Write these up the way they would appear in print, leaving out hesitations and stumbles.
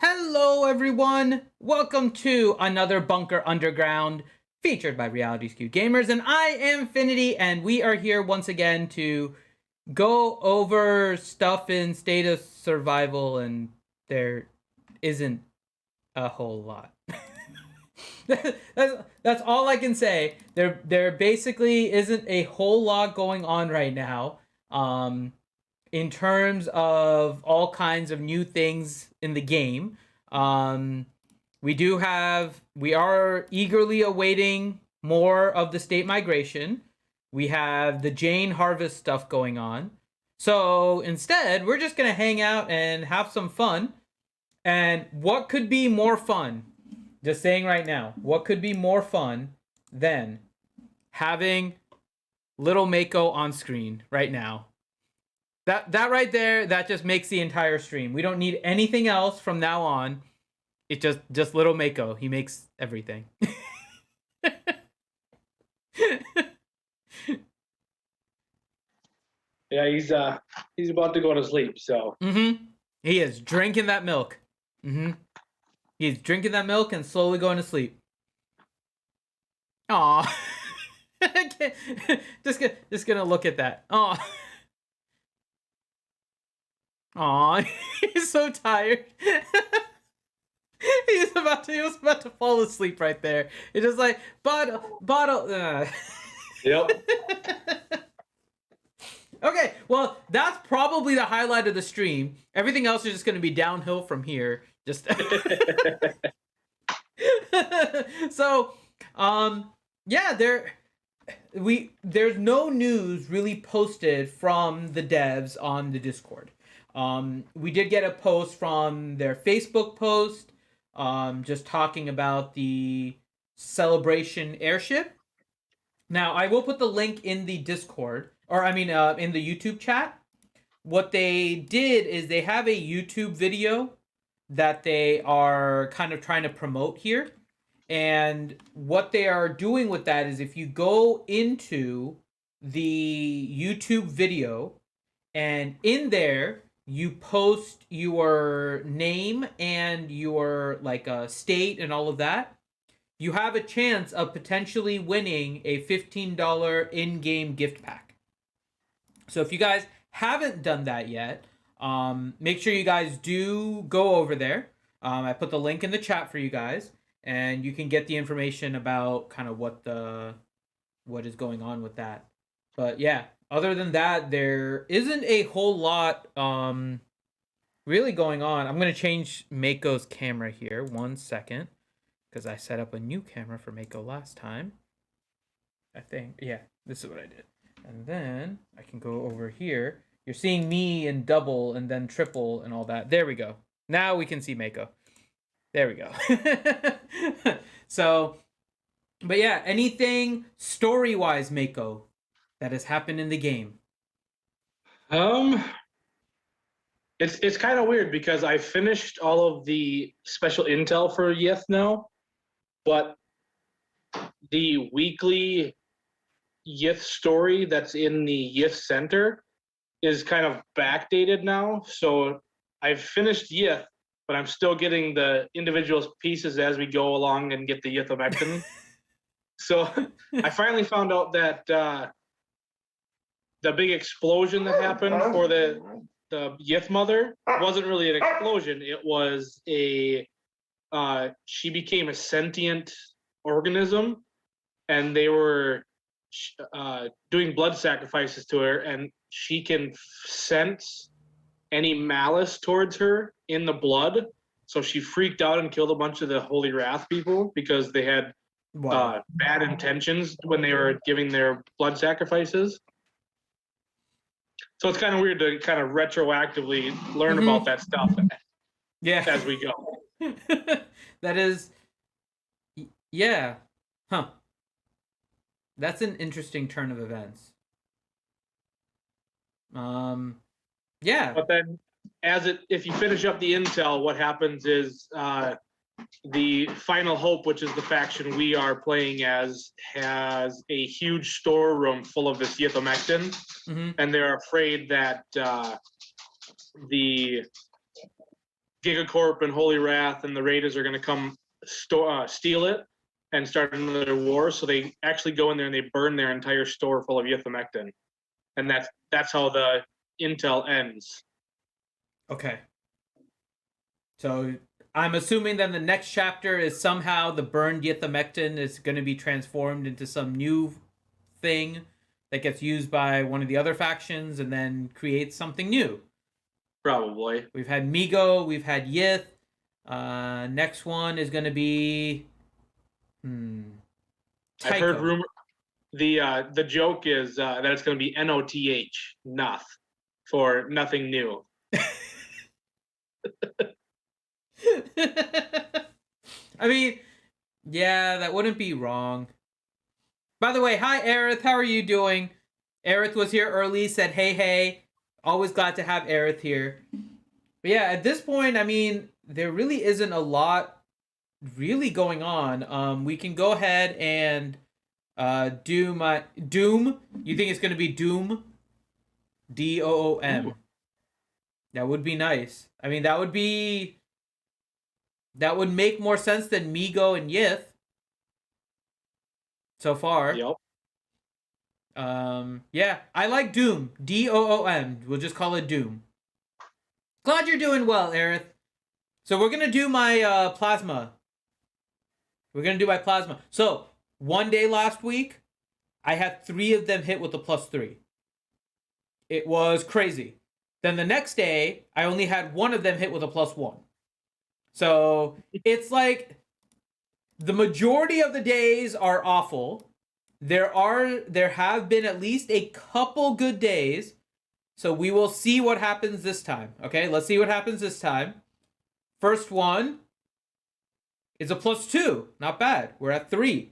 Hello, everyone. Welcome to another Bunker Underground featured by Reality Skew Gamers, and I am Infinity, and we are here once again to go over stuff in State of Survival, and there isn't a whole lot. that's all I can say. There basically isn't a whole lot going on right now. In terms of all kinds of new things in the game. We are eagerly awaiting more of the state migration. We have the Jane Harvest stuff going on. So instead, we're just going to hang out and have some fun. And what could be more fun? Just saying right now, what could be more fun than having little Mako on screen right now? That right there, that just makes the entire stream. We don't need anything else from now on. It just little Mako. He makes everything. Yeah, he's about to go to sleep, so. He is drinking that milk. He's drinking that milk and slowly going to sleep. Aw. just gonna look at that. Aw. Aw, he's so tired. He was about to fall asleep right there. It's just like bottle. Yep. Okay, well, that's probably the highlight of the stream. Everything else is just going to be downhill from here. Just so, yeah, there's no news really posted from the devs on the Discord. We did get a post from their Facebook post, just talking about the Celebration airship. Now, I will put the link in the Discord, in the YouTube chat. What they did is they have a YouTube video that they are kind of trying to promote here. And what they are doing with that is if you go into the YouTube video, and in there, you post your name and your state and all of that, you have a chance of potentially winning a $15 in-game gift pack. So if you guys haven't done that yet, make sure you guys do go over there. I put the link in the chat for you guys, and you can get the information about kind of what is going on with that. But yeah, other than that, there isn't a whole lot really going on. I'm going to change Mako's camera here. 1 second. Because I set up a new camera for Mako last time. I think. Yeah, this is what I did. And then I can go over here. You're seeing me in double and then triple and all that. There we go. Now we can see Mako. There we go. So, but yeah, anything story-wise, Mako, that has happened in the game? It's kind of weird because I finished all of the special intel for Yith now, but the weekly Yith story that's in the Yith Center is kind of backdated now. So I've finished Yith, but I'm still getting the individual pieces as we go along and get the Yithomectin. So I finally found out that the big explosion that happened for the Yith mother wasn't really an explosion. It was she became a sentient organism, and they were doing blood sacrifices to her, and she can sense any malice towards her in the blood. So she freaked out and killed a bunch of the Holy Wrath people because they had bad intentions when they were giving their blood sacrifices. So it's kind of weird to kind of retroactively learn about that stuff as we go. That is, yeah. Huh. That's an interesting turn of events. Yeah. But then if you finish up the intel, what happens is the Final Hope, which is the faction we are playing as, has a huge storeroom full of this Yithomectin, and they're afraid that the Gigacorp and Holy Wrath and the Raiders are going to come steal it and start another war. So they actually go in there and they burn their entire store full of ythamectin, and that's how the intel ends. Okay. So I'm assuming then the next chapter is somehow the burned ythamectin is going to be transformed into some new thing that gets used by one of the other factions and then creates something new. Probably. We've had Migo, we've had Yith. Next one is going to be I've heard rumor. The joke is that it's going to be NOTH, noth, for nothing new. I mean, yeah, that wouldn't be wrong. By the way, hi Aerith, how are you doing? Aerith was here early, said hey. Always glad to have Aerith here. But yeah, at this point, I mean, there really isn't a lot really going on. We can go ahead and do my Doom. You think it's gonna be Doom? DOOM. That would be nice. I mean, that would make more sense than Migo and Yith so far. Yep. Yeah, I like Doom. DOOM. We'll just call it Doom. Glad you're doing well, Aerith. So we're gonna do my plasma. We're gonna do my plasma. So one day last week, I had 3 of them hit with a +3. It was crazy. Then the next day, I only had 1 of them hit with a +1. So it's like the majority of the days are awful. There have been at least a couple good days. So we will see what happens this time. Okay, let's see what happens this time. First one is a +2. Not bad. We're at 3.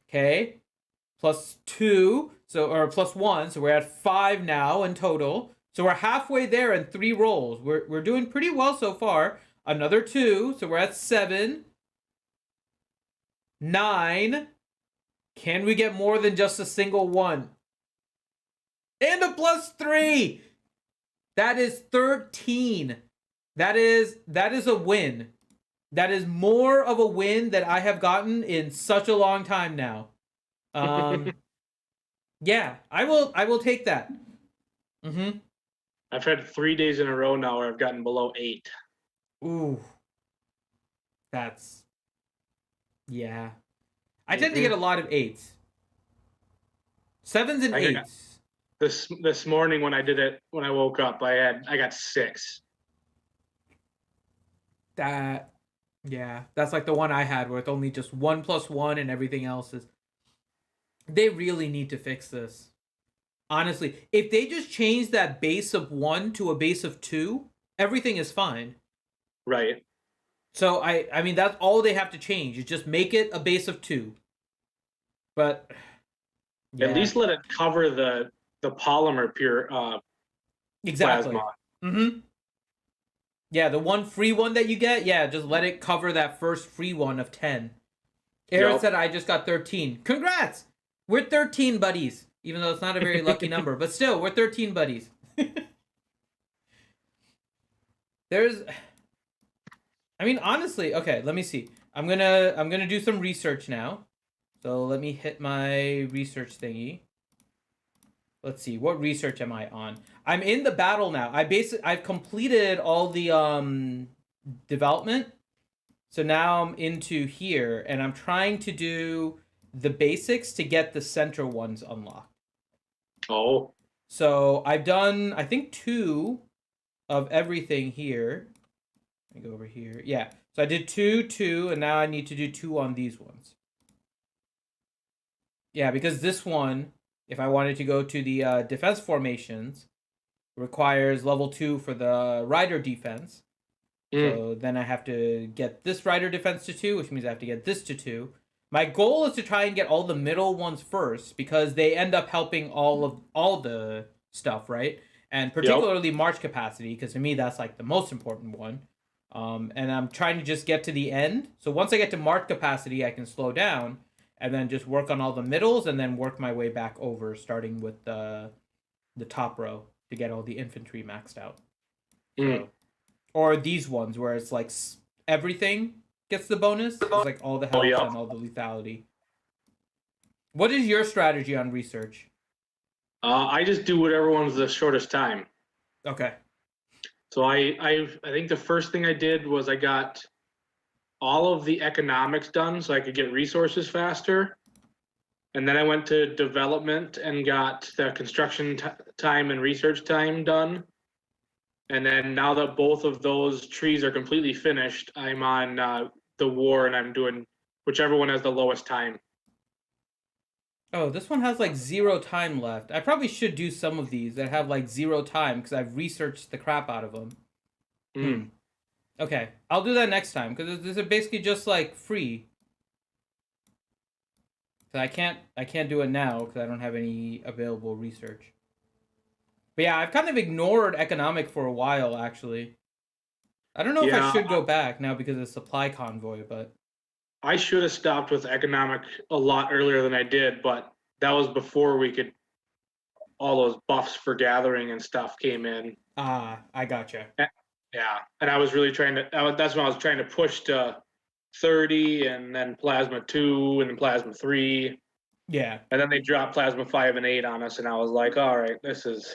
Okay. +2. Or +1. So we're at 5 now in total. So we're halfway there in 3 rolls. We're doing pretty well so far. Another 2. So we're at 7. 9. Can we get more than just a single 1? And a +3. That is 13. That is a win. That is more of a win that I have gotten in such a long time now. Yeah, I will take that. I've had 3 days in a row now where I've gotten below 8. Ooh. Yeah. I tend to get a lot of 8s. 7s and 8s. This morning when I did it, when I woke up, I got 6. That's like the one I had where it's only just 1 + 1 and everything else is. They really need to fix this. Honestly, if they just change that base of 1 to a base of 2, everything is fine. Right. So I mean that's all they have to change is just make it a base of 2. But yeah. At least let it cover the polymer exactly. Plasma. Yeah, the one free one that you get, just let it cover that first free one of 10. Aaron said I just got 13. Congrats! We're 13 buddies. Even though it's not a very lucky number, but still, we're 13 buddies. Honestly, okay, let me see. I'm gonna do some research now. So let me hit my research thingy. Let's see, what research am I on? I'm in the battle now. I've completed all the development. So now I'm into here, and I'm trying to do the basics to get the center ones unlocked. Oh. So I've done, I think, 2 of everything here. Let me go over here. Yeah. So I did 2, and now I need to do 2 on these ones. Yeah, because this one, if I wanted to go to the defense formations, requires level 2 for the rider defense. So then I have to get this rider defense to 2, which means I have to get this to 2. My goal is to try and get all the middle ones first because they end up helping all the stuff, right? And particularly march capacity, because to me that's like the most important one. And I'm trying to just get to the end. So once I get to march capacity, I can slow down and then just work on all the middles and then work my way back over, starting with the top row to get all the infantry maxed out. So, Or these ones where it's like everything gets the bonus. It's like all the Oh health yeah. and all the lethality. What is your strategy on research? I just do whatever one's the shortest time. Okay. So I think the first thing I did was I got all of the economics done so I could get resources faster. And then I went to development and got the construction time and research time done. And then now that both of those trees are completely finished, I'm on the war and I'm doing whichever one has the lowest time. Oh, this one has like 0 time left. I probably should do some of these that have like 0 time because I've researched the crap out of them. Hmm. Mm. Okay, I'll do that next time because this is basically just like free. So I can't do it now because I don't have any available research. But yeah, I've kind of ignored economic for a while actually. I don't know if I Yeah, should go back now because of supply convoy, but I should have stopped with economic a lot earlier than I did, but that was before we could all those buffs for gathering and stuff came in. I gotcha. Yeah, and I was really trying to. That's when I was trying to push to 30, and then plasma 2, and then plasma 3, Yeah. and then they dropped plasma 5 and 8 on us, and I was like, all right, there's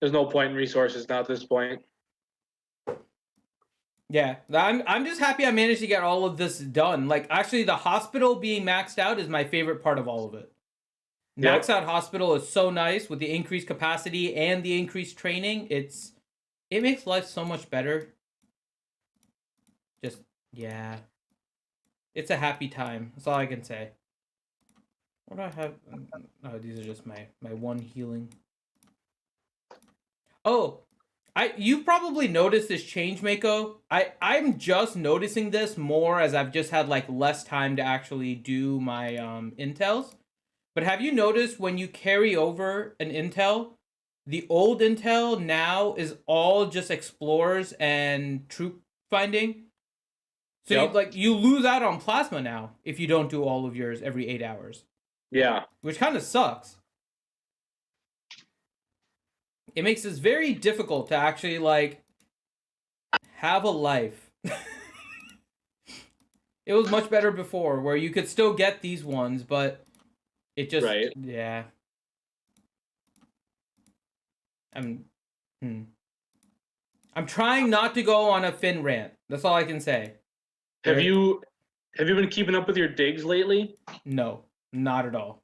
no point in resources now at this point. Yeah, I'm just happy I managed to get all of this done. Like actually the hospital being maxed out is my favorite part of all of it. Max Yep. out hospital is so nice with the increased capacity and the increased training. It makes life so much better. Just yeah. It's a happy time. That's all I can say. What do I have? Oh, these are just my one healing. Oh, you've probably noticed this change, Mako. I'm just noticing this more as I've just had like less time to actually do my intels. But have you noticed when you carry over an intel, the old intel now is all just explorers and troop finding? So Yep. you lose out on plasma now if you don't do all of yours every 8 hours, Yeah. which kind of sucks. It makes this very difficult to actually like have a life. It was much better before where you could still get these ones, but it just Right. yeah. I'm hmm. I'm trying not to go on a Finn rant. That's all I can say. Have There you have you been keeping up with your digs lately? no, not at all.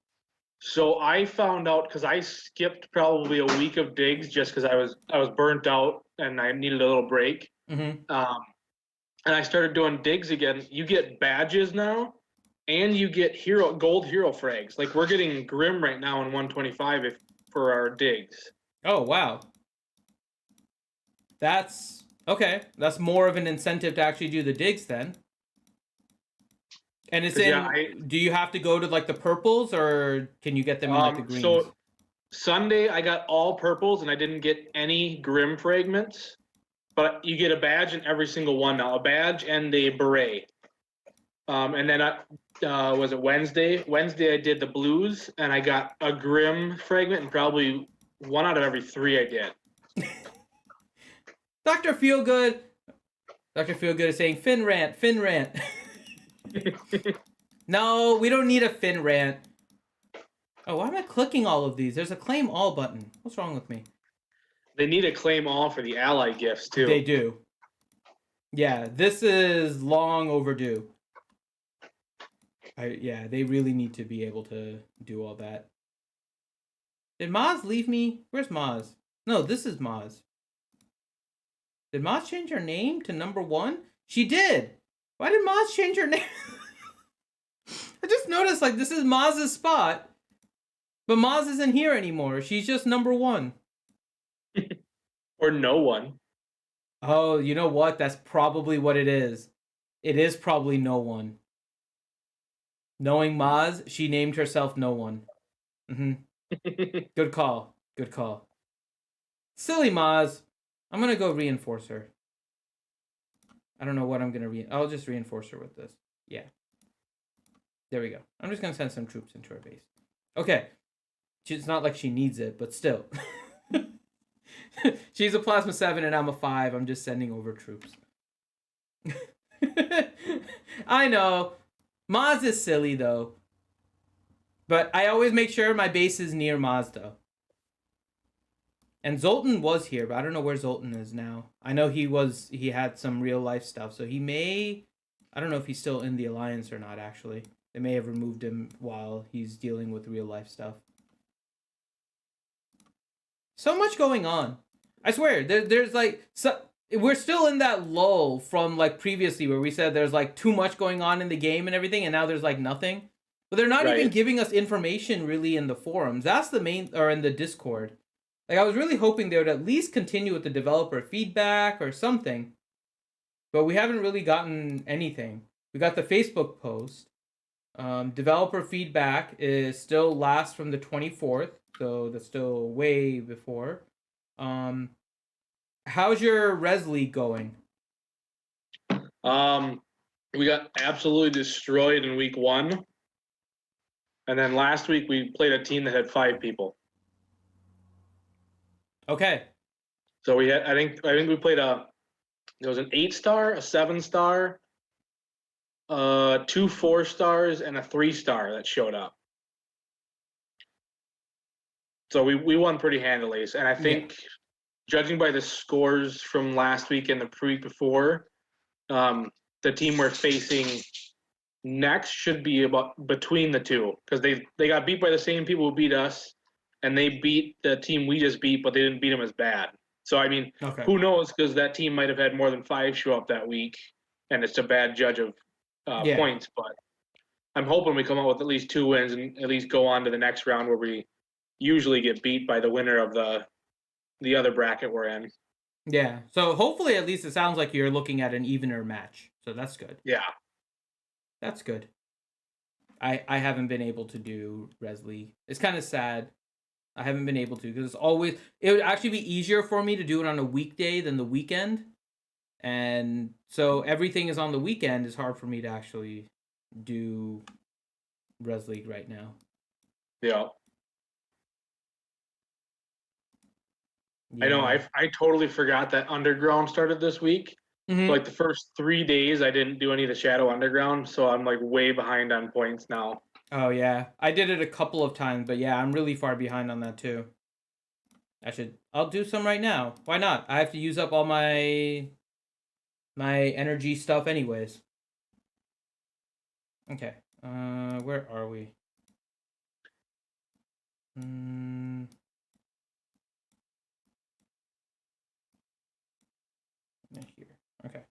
So I found out because I skipped probably a week of digs just because I was burnt out and I needed a little break. Mm-hmm. Um, and I started doing digs again. You get badges now, and you get gold hero frags. Like we're getting Grim right now in 125 for our digs. Oh wow. That's okay. That's more of an incentive to actually do the digs then. And it's 'Cause, yeah, do you have to go to like the purples or can you get them in like the greens? so Sunday I got all purples and I didn't get any Grim fragments, but you get a badge in every single one now. A badge and a beret. And then was it Wednesday? Wednesday I did the blues and I got a Grim fragment and probably one out of every 3 I did. Dr. Feelgood. Dr. Feelgood is saying Finn rant, Finn rant. No, we don't need a Finn rant. Oh, why am I clicking all of these? There's a claim all button. What's wrong with me? They need to claim all for the ally gifts too. They do. Yeah, this is long overdue. Yeah, they really need to be able to do all that. Did Maz leave me? Where's Maz? No, this is Maz. Did Maz change her name to number 1? She did. Why did Maz change her name? I just noticed like this is Maz's spot, but Maz isn't here anymore. She's just number 1. Or no one. Oh, you know what? That's probably what it is. It is probably no one. Knowing Maz, she named herself no one. Mm-hmm. Good call. Good call. Silly Maz. I'm gonna go reinforce her. I don't know what I'm gonna I'll just reinforce her with this. Yeah. There we go. I'm just gonna send some troops into her base. Okay. It's not like she needs it, but still. She's a plasma 7 and I'm a 5. I'm just sending over troops. I know. Maz is silly though. But I always make sure my base is near Maz though. And Zoltan was here, but I don't know where Zoltan is now. I know he had some real life stuff, so he may, I don't know if he's still in the Alliance or not actually. They may have removed him while he's dealing with real life stuff. So much going on. I swear, there's like we're still in that lull from like previously where we said there's like too much going on in the game and everything, and now there's like nothing. But they're not even giving us information really in the forums. That's the main, or in the Discord. Like I was really hoping they would at least continue with the developer feedback or something. But we haven't really gotten anything. We got the Facebook post. Developer feedback is still last from the 24th, so that's still way before. How's your Res League going? We got absolutely destroyed in week 1. And then last week we played a team that had 5 people. Okay. So we had I think we played there was an 8-star, a 7-star, 2 4-stars, and a 3-star that showed up. So we won pretty handily. And I think judging by the scores from last week and the week before, the team we're facing next should be about between the two, because they got beat by the same people who beat us, and they beat the team we just beat, but they didn't beat them as bad. So I mean, who knows? Because that team might have had more than 5 show up that week, and it's a bad judge of points. But I'm hoping we come out with at least 2 wins and at least go on to the next round where we usually get beat by the winner of the other bracket we're in. Yeah. So hopefully, at least it sounds like you're looking at an evener match. So that's good. Yeah. That's good. I haven't been able to do Res League. It's kind of sad. I haven't been able to because it would actually be easier for me to do it on a weekday than the weekend. And so everything is on the weekend. It's hard for me to actually do Res League right now. Yeah. I know. I totally forgot that Underground started this week. Mm-hmm. So like the first 3 days, I didn't do any of the Shadow Underground, so I'm like way behind on points now. Oh yeah, I did it a couple of times, but yeah, I'm really far behind on that too. I'll do some right now. Why not? I have to use up all my energy stuff anyways. Okay, where are we? Here. Okay.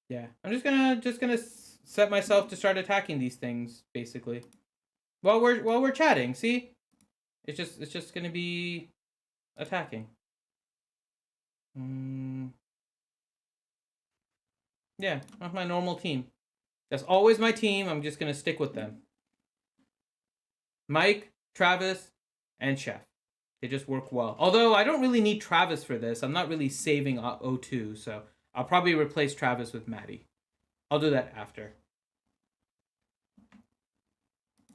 Yeah, I'm just gonna set myself to start attacking these things basically. While we're chatting, see? It's just gonna be attacking. Yeah, that's my normal team. That's always my team. I'm just gonna stick with them. Mike, Travis, and Chef. They just work well. Although I don't really need Travis for this. I'm not really saving O2, so I'll probably replace Travis with Maddie. I'll do that after.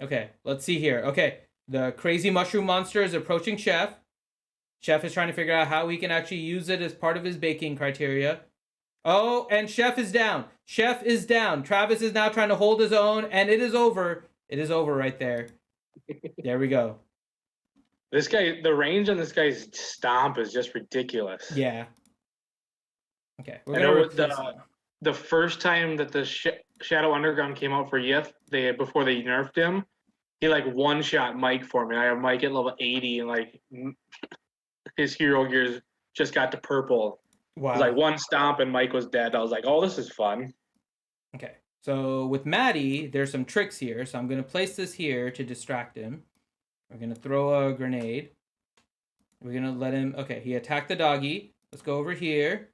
Okay, let's see here. Okay, the crazy mushroom monster is approaching Chef. Chef is trying to figure out how he can actually use it as part of his baking criteria. Oh, and Chef is down. Chef is down. Travis is now trying to hold his own, and it is over. It is over right there. There we go. This guy, the range on this guy's stomp is just ridiculous. Yeah. Okay. I know the first time that the Shadow Underground came out for Yith, before they nerfed him, he like one-shot Mike for me. I have Mike at level 80, and like his hero gears just got to purple. Wow. It was like one stomp and Mike was dead. I was like, oh, this is fun. Okay. So with Maddie, there's some tricks here. So I'm going to place this here to distract him. We're going to throw a grenade. We're going to let him... Okay, he attacked the doggy. Let's go over here.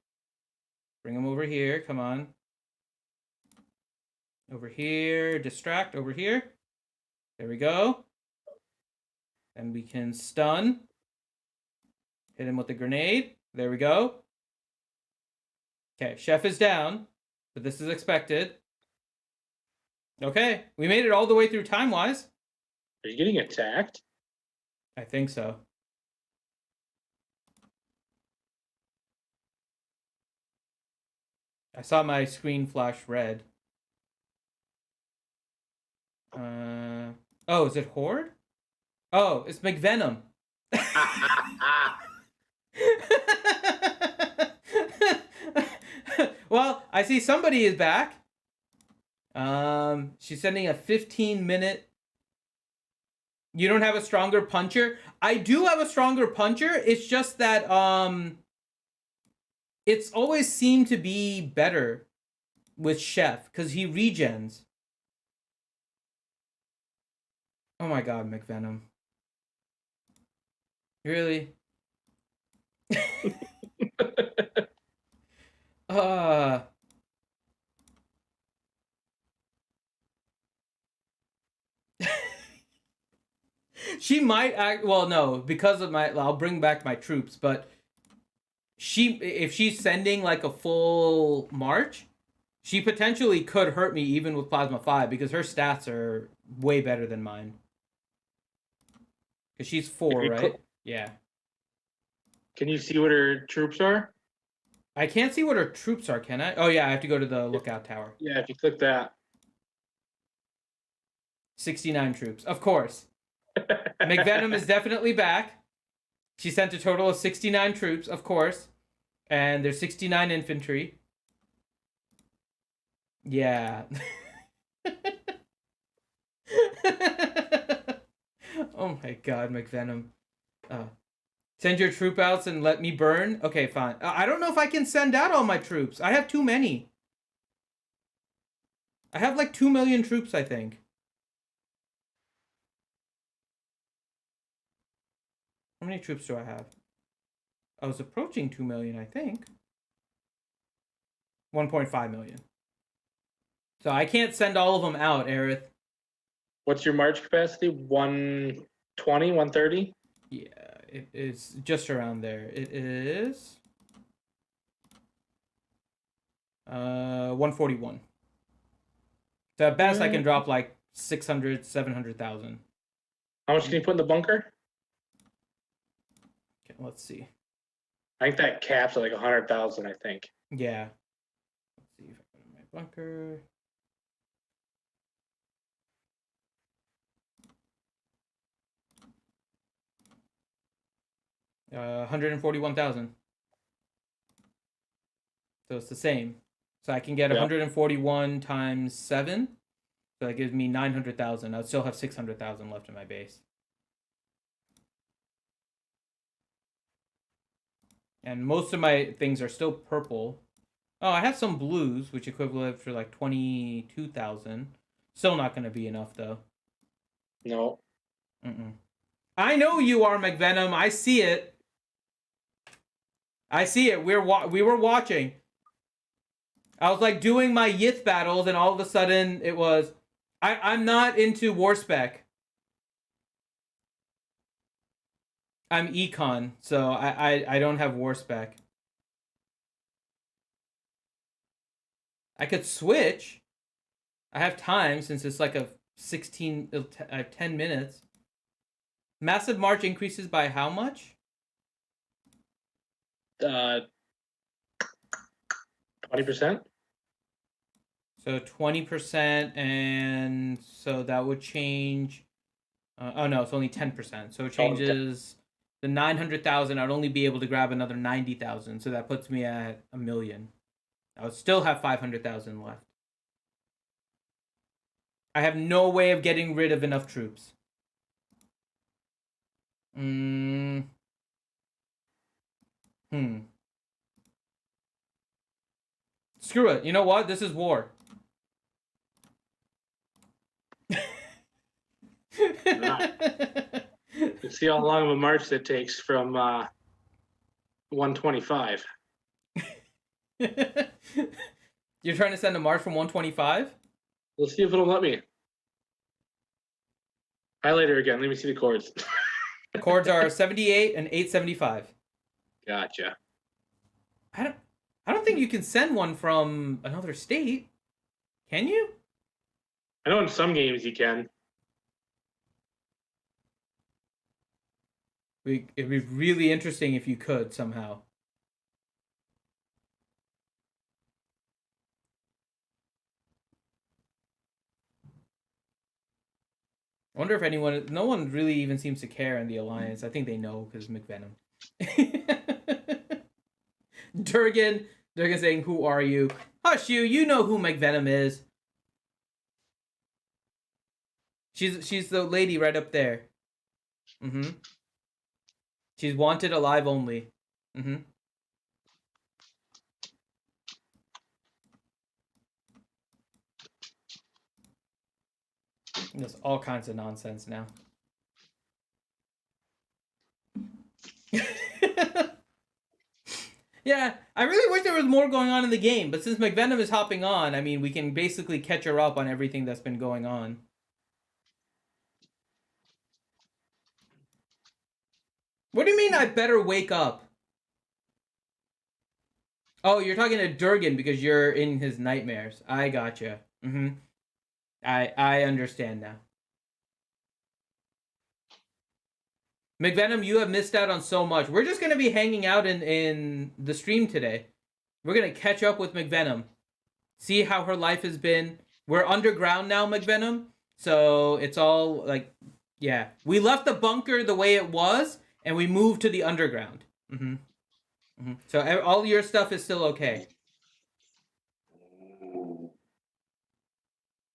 Bring him over here. Come on. Over here. Distract. Over here. There we go. And we can stun. Hit him with the grenade. There we go. Okay, Chef is down. But this is expected. Okay, we made it all the way through time-wise. Are you getting attacked? I think so. I saw my screen flash red. Oh, is it Horde? Oh, it's McVenom. Well, I see somebody is back. She's sending a 15-minute. You don't have a stronger puncher? I do have a stronger puncher. It's just that it's always seemed to be better with Chef because he regens. Oh my god, McVenom. Really? uh she might act well, no, because of my I'll bring back my troops, but if she's sending like a full march, she potentially could hurt me even with Plasma 5 because her stats are way better than mine. Because she's 4, right? Yeah. Can you see what her troops are? I can't see what her troops are, can I? Oh, yeah, I have to go to the lookout tower. Yeah, if you click that. 69 troops, of course. McVenom is definitely back. She sent a total of 69 troops, of course. And there's 69 infantry. Yeah. Oh my god, McVenom. Send your troop outs and let me burn? Okay, fine. I don't know if I can send out all my troops. I have too many. I have like 2 million troops, I think. How many troops do I have? I was approaching 2 million, I think. 1.5 million. So I can't send all of them out, Aerith. What's your march capacity? 120, 130? Yeah, it is just around there. It is 141. So at best I can drop like 600, 700,000. How much can you put in the bunker? Okay, let's see. I think that caps at like 100,000, I think. Yeah. Let's see if I go to my bunker. Uh, 141,000. So it's the same. So I can get 141 times 7. So that gives me 900,000. I'll still have 600,000 left in my base. And most of my things are still purple. Oh, I have some blues, which equivalent for like 22,000. Still not going to be enough, though. No. I know you are, McVenom. I see it. I see it. We were watching. I was like doing my Yith battles, and all of a sudden it was... I'm not into war spec. I'm econ, so I don't have war spec. I could switch. I have time since it's like a 10 minutes. Massive March increases by how much? 20%. So 20%, and so that would change. Oh no, it's only 10%. So it changes the 900,000. I'd only be able to grab another 90,000. So that puts me at 1 million. I would still have 500,000 left. I have no way of getting rid of enough troops. Screw it. You know what? This is war. Let's see how long of a march that takes from 125. You're trying to send a march from 125? Let's see if it'll let me. Highlighter again. Let me see the chords. Chords are 78 and 875. Gotcha. I don't think you can send one from another state. Can you? I know in some games you can. It'd be really interesting if you could somehow. I wonder if anyone... No one really even seems to care in the Alliance. I think they know because McVenom. Durgan saying, "Who are you?" Hush you, you know who McVenom is. She's the lady right up there. Mm-hmm. She's wanted alive only. Mm-hmm. There's all kinds of nonsense now. Yeah, I really wish there was more going on in the game, but since McVenom is hopping on, I mean, we can basically catch her up on everything that's been going on. What do you mean I better wake up? Oh, you're talking to Durgan because you're in his nightmares. I gotcha. Mm-hmm. I understand now. McVenom, you have missed out on so much. We're just gonna be hanging out in the stream today. We're gonna catch up with McVenom. See how her life has been. We're underground now, McVenom. So it's all like, yeah. We left the bunker the way it was, and we moved to the underground. Mm-hmm. Mm-hmm. So all your stuff is still okay.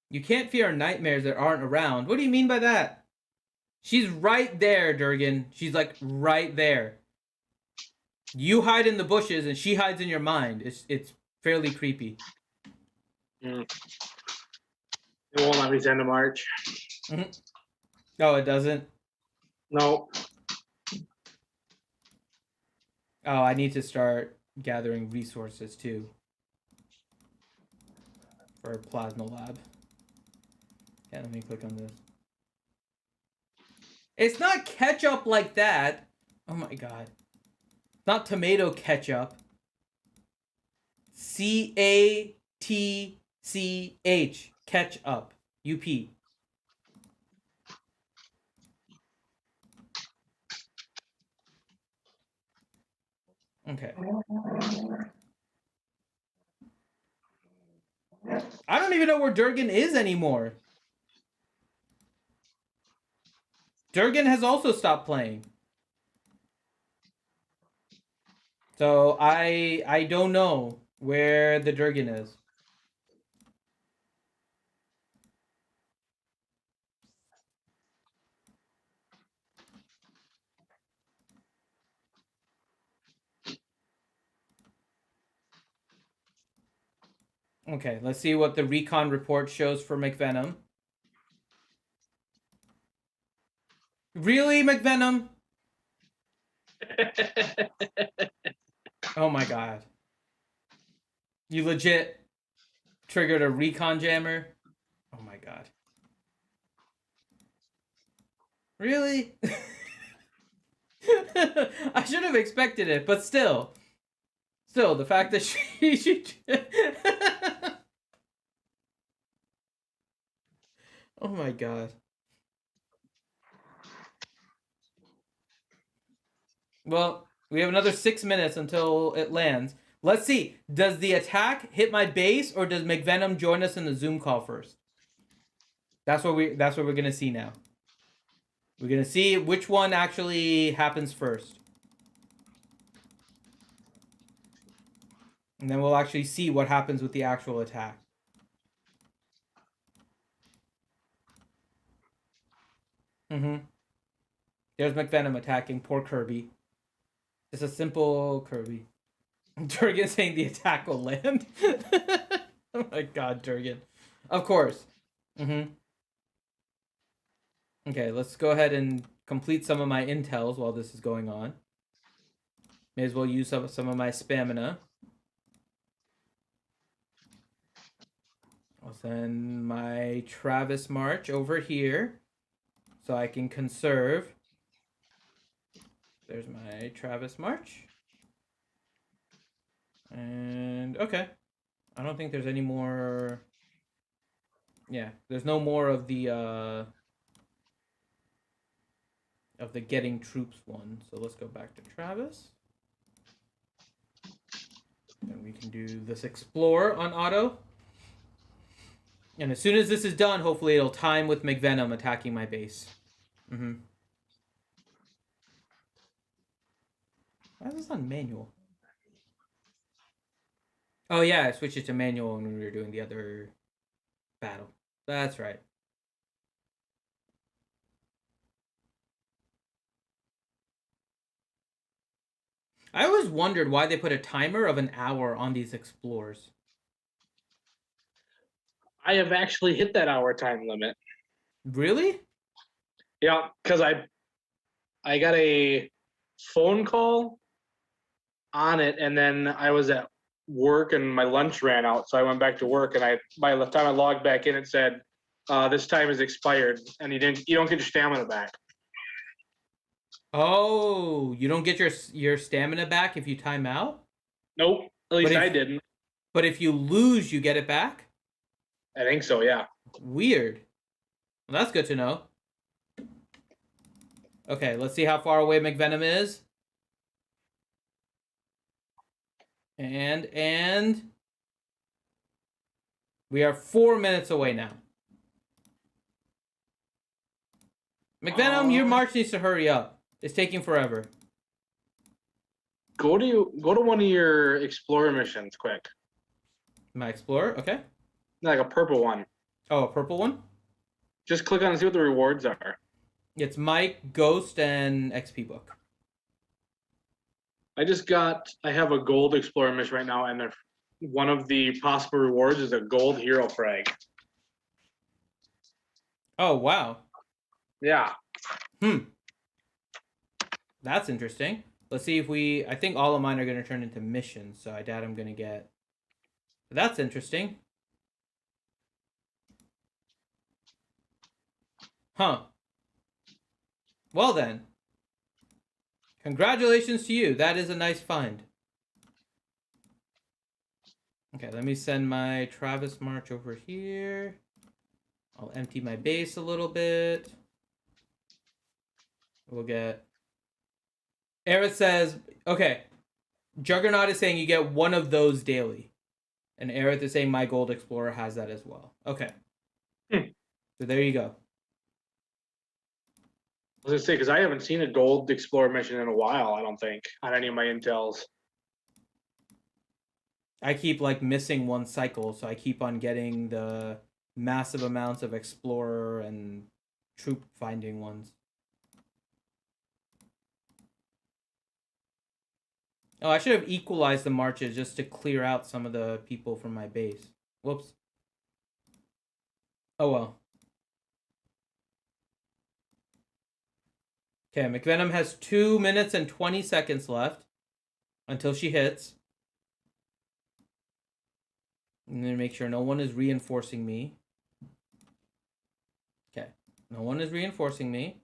You can't fear nightmares that aren't around. What do you mean by that? She's right there, Durgan. She's like right there. You hide in the bushes, and she hides in your mind. It's fairly creepy. It won't let me send a march. Mm-hmm. Oh, it doesn't? No. Oh, I need to start gathering resources too for Plasma Lab. Yeah, let me click on this. It's not ketchup like that. Oh my god. It's not tomato ketchup. CATCH. Ketchup. UP. Okay. I don't even know where Durgan is anymore. Durgan has also stopped playing. So I don't know where the Durgan is. Okay, let's see what the recon report shows for McVenom. Really, McVenom? Oh my god. You legit triggered a recon jammer? Oh my god. Really? I should have expected it, but still. Still, the fact that she oh my god. Well, we have another 6 minutes until it lands. Let's see. Does the attack hit my base, or does McVenom join us in the Zoom call first? That's what we're gonna see now. We're gonna see which one actually happens first. And then we'll actually see what happens with the actual attack. Mm-hmm. There's McVenom attacking poor Kirby. It's a simple Kirby. Durgan saying the attack will land. Oh my god, Durgan. Of course. Mm-hmm. Okay, let's go ahead and complete some of my intels while this is going on. May as well use some of my stamina. I'll send my Travis March over here so I can conserve. There's my Travis March. And okay. I don't think there's any more. Yeah, there's no more of the getting troops one. So let's go back to Travis. And we can do this explore on auto. And as soon as this is done, hopefully it'll time with McVenom attacking my base. Mm-hmm. Why is this on manual? Oh yeah, I switched it to manual when we were doing the other battle. That's right. I always wondered why they put a timer of an hour on these explorers. I have actually hit that hour time limit. Really? Yeah, because I got a phone call on it, and then I was at work and my lunch ran out, so I went back to work. And by the time I logged back in, it said this time is expired, and you don't get your stamina back. Oh, you don't get your stamina back if you time out? Nope, at least I didn't. But if you lose, you get it back? I think so, yeah. Weird. Well, that's good to know. Okay, let's see how far away McVenom is. And we are 4 minutes away now. McVenom, your march needs to hurry up. It's taking forever. Go to one of your explorer missions quick. My explorer, okay. Like a purple one. Oh, a purple one? Just click on and see what the rewards are. It's Mike, Ghost, and XP book. I have a gold explorer mission right now, and one of the possible rewards is a gold hero frag. Oh, wow. Yeah. That's interesting. Let's see if I think all of mine are going to turn into missions, so I doubt I'm going to get... But that's interesting. Huh. Well then. Congratulations to you. That is a nice find. Okay, let me send my Travis March over here. I'll empty my base a little bit. We'll get... Aerith says, okay, Juggernaut is saying you get one of those daily. And Aerith is saying my Gold Explorer has that as well. Okay. So there you go. I was going to say, because I haven't seen a gold explorer mission in a while, I don't think, on any of my intels. I keep like missing one cycle, so I keep on getting the massive amounts of explorer and troop finding ones. Oh, I should have equalized the marches just to clear out some of the people from my base. Whoops. Oh well. Okay, McVenom has 2 minutes and 20 seconds left until she hits. I'm going to make sure no one is reinforcing me. Okay, no one is reinforcing me.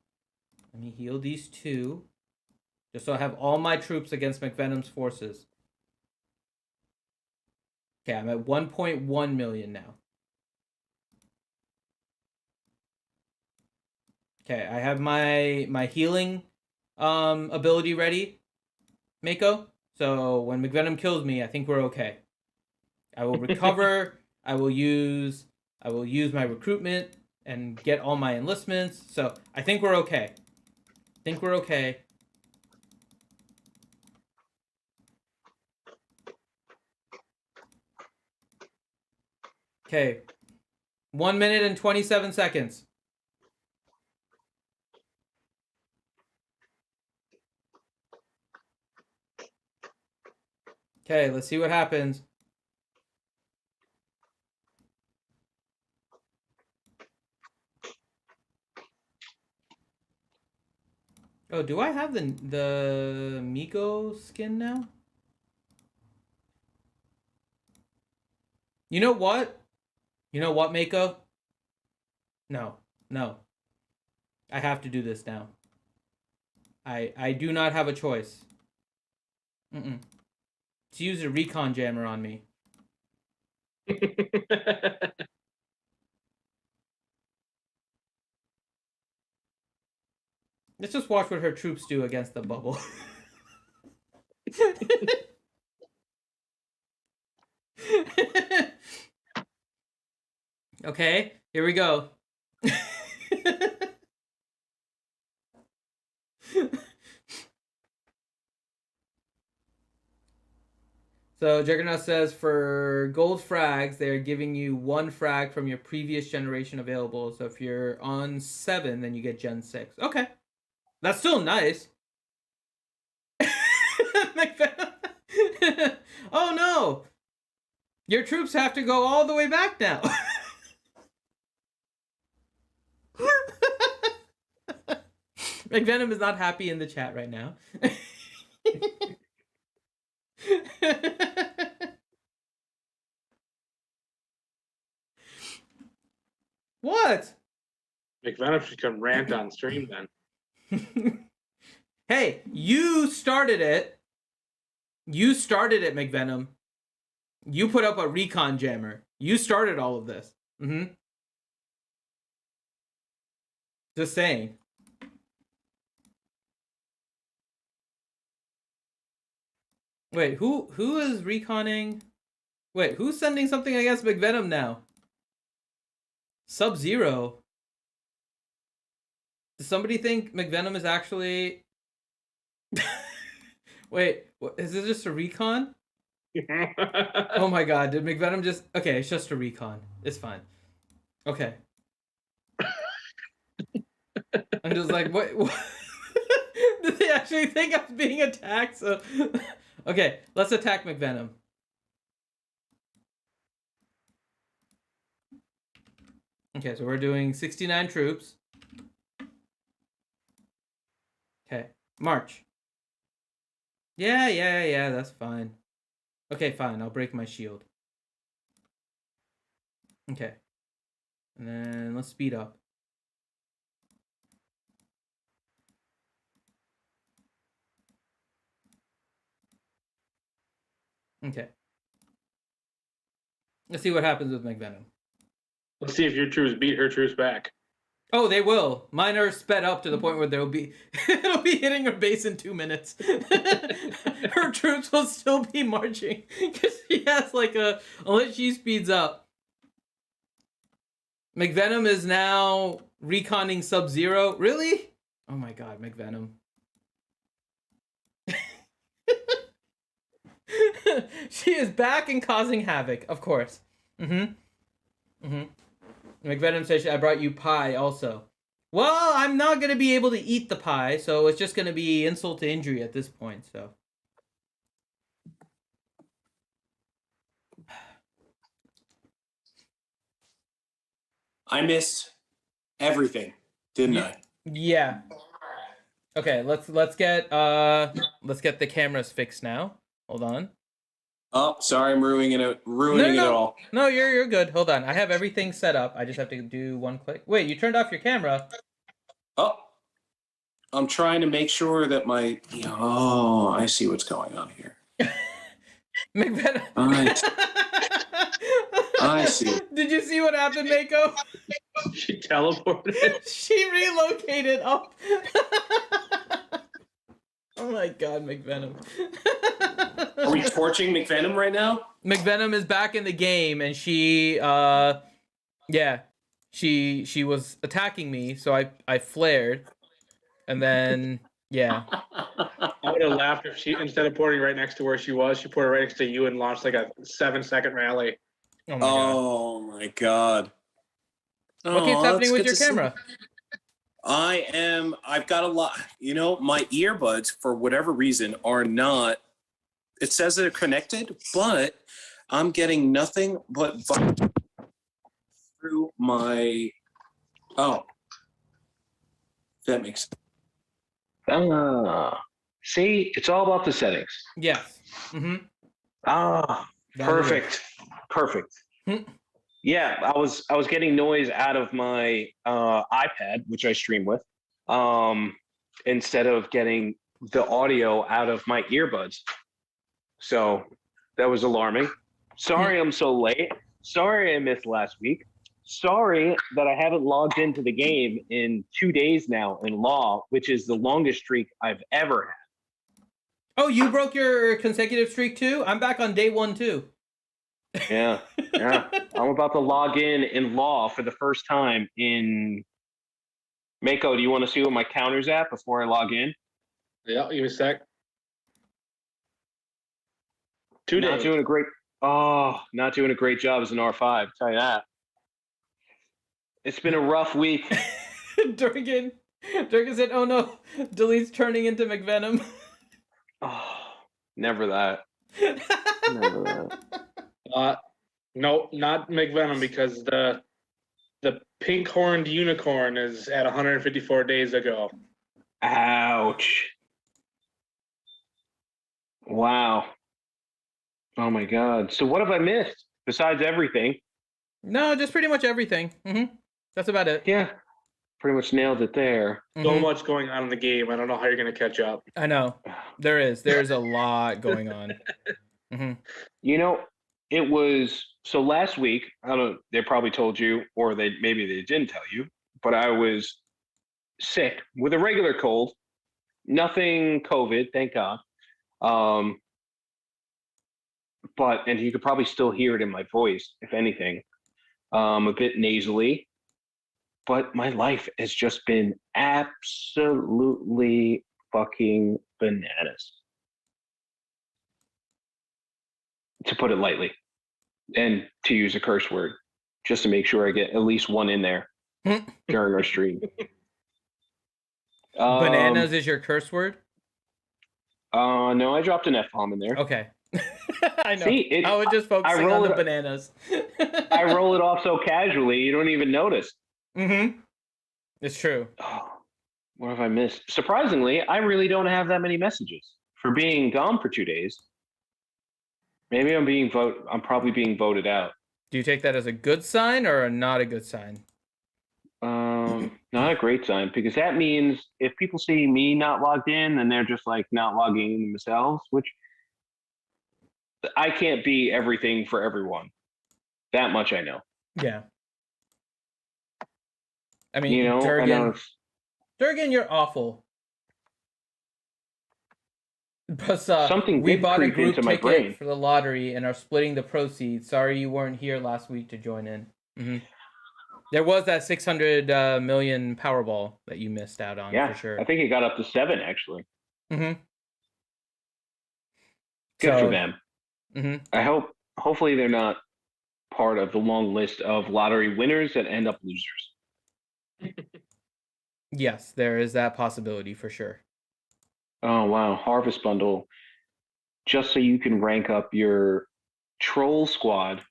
Let me heal these two. Just so I have all my troops against McVenom's forces. Okay, I'm at 1.1 million now. Okay, I have my healing ability ready, Mako. So when McVenom kills me, I think we're okay. I will recover. I will use my recruitment and get all my enlistments. So I think we're okay. Okay. 1 minute and 27 seconds. Okay, let's see what happens. Oh, do I have the Miko skin now? You know what? You know what, Mako? No. I have to do this now. I do not have a choice. To use a recon jammer on me. Let's just watch what her troops do against the bubble. Okay, here we go. So Juggernaut says for gold frags, they're giving you one frag from your previous generation available. So if you're on 7, then you get Gen 6. Okay. That's still nice. Oh no! Your troops have to go all the way back now. McVenom is not happy in the chat right now. What? McVenom should come rant on stream then. Hey, you started it. You started it, McVenom. You put up a recon jammer. You started all of this. Mm-hmm. Just saying. Wait, who is reconning? Wait, who's sending something against McVenom now? Sub-Zero. Does somebody think McVenom is actually... Wait, is this just a recon? Oh my god, did McVenom just... Okay, it's just a recon. It's fine. Okay. I'm just like, what? Did they actually think I was being attacked? So... Okay, let's attack McVenom. Okay, so we're doing 69 troops. Okay, march. Yeah, that's fine. Okay, fine, I'll break my shield. Okay. And then let's speed up. Okay. Let's see what happens with McVenom. Let's see if your troops beat her troops back. Oh, they will. Mine are sped up to the point where they'll be it'll be hitting her base in 2 minutes. Her troops will still be marching because she has like a unless she speeds up. McVenom is now reconning Sub-Zero. Really? Oh my god, McVenom. She is back and causing havoc, of course. McVenom says, I brought you pie also. Well, I'm not going to be able to eat the pie, so it's just going to be insult to injury at this point, so. I missed everything, didn't I? Yeah. Okay, let's get the cameras fixed now. Hold on. Oh, sorry, I'm ruining it all. No, you're good. Hold on. I have everything set up. I just have to do one click. Wait, you turned off your camera. Oh, I'm trying to make sure that my... Oh, I see what's going on here. McVenom. I see. Did you see what happened, Mako? She teleported. She relocated up. Oh my god, McVenom. Are we torching McVenom right now? McVenom is back in the game, and she, she was attacking me, so I flared, and then, yeah. I would have laughed if she, instead of porting right next to where she was, she ported right next to you and launched like a 7-second rally. Oh my god. What keeps happening with your camera? I've got a lot, my earbuds, for whatever reason, are not, it says they're connected, but I'm getting nothing but through my, that makes sense. See, it's all about the settings. Yes. Perfect. Yeah, I was getting noise out of my iPad, which I stream with, instead of getting the audio out of my earbuds. So that was alarming. Sorry I'm so late. Sorry I missed last week. Sorry that I haven't logged into the game in 2 days now in Law, which is the longest streak I've ever had. Oh, you broke your consecutive streak too? I'm back on day 1 too. Yeah, yeah. I'm about to log in law for the first time in Mako. Do you want to see what my counter's at before I log in? Yeah, give me a sec. 2 Not days. doing a great. Not doing a great job as an R5. Tell you that. It's been a rough week. Durgan said, "Oh no, Delete's turning into McVenom." Oh, never that. Never that. No, not McVenom because the pink horned unicorn is at 154 days ago. Ouch. Wow. Oh my God. So what have I missed besides everything? No, just pretty much everything. That's about it. Yeah, pretty much nailed it there. So much going on in the game. I don't know how you're going to catch up. I know. There's a lot going on. You know, it was so last week. I don't know. They probably told you, or maybe they didn't tell you. But I was sick with a regular cold. Nothing COVID, thank God. And you could probably still hear it in my voice, if anything. A bit nasally. But my life has just been absolutely fucking bananas, to put it lightly, and to use a curse word, just to make sure I get at least one in there during our stream. Bananas is your curse word? No, I dropped an F-bomb in there. Okay. I know. See, I was just focusing on the bananas. I roll it off so casually, you don't even notice. It's true. Oh, what have I missed? Surprisingly, I really don't have that many messages for being gone for 2 days. Maybe I'm probably being voted out. Do you take that as a good sign or not a good sign? Not a great sign, because that means if people see me not logged in, then they're just like not logging in themselves, which I can't be everything for everyone. That much I know. Yeah. I mean, You know, Durgan, you're awful. But something we did bought a creep group into my brain ticket for the lottery and are splitting the proceeds. Sorry you weren't here last week to join in. There was that 600 million Powerball that you missed out on, for sure. I think it got up to 7, actually. Good for them. Hopefully they're not part of the long list of lottery winners that end up losers. Yes, there is that possibility for sure. Oh, wow. Harvest Bundle. Just so you can rank up your troll squad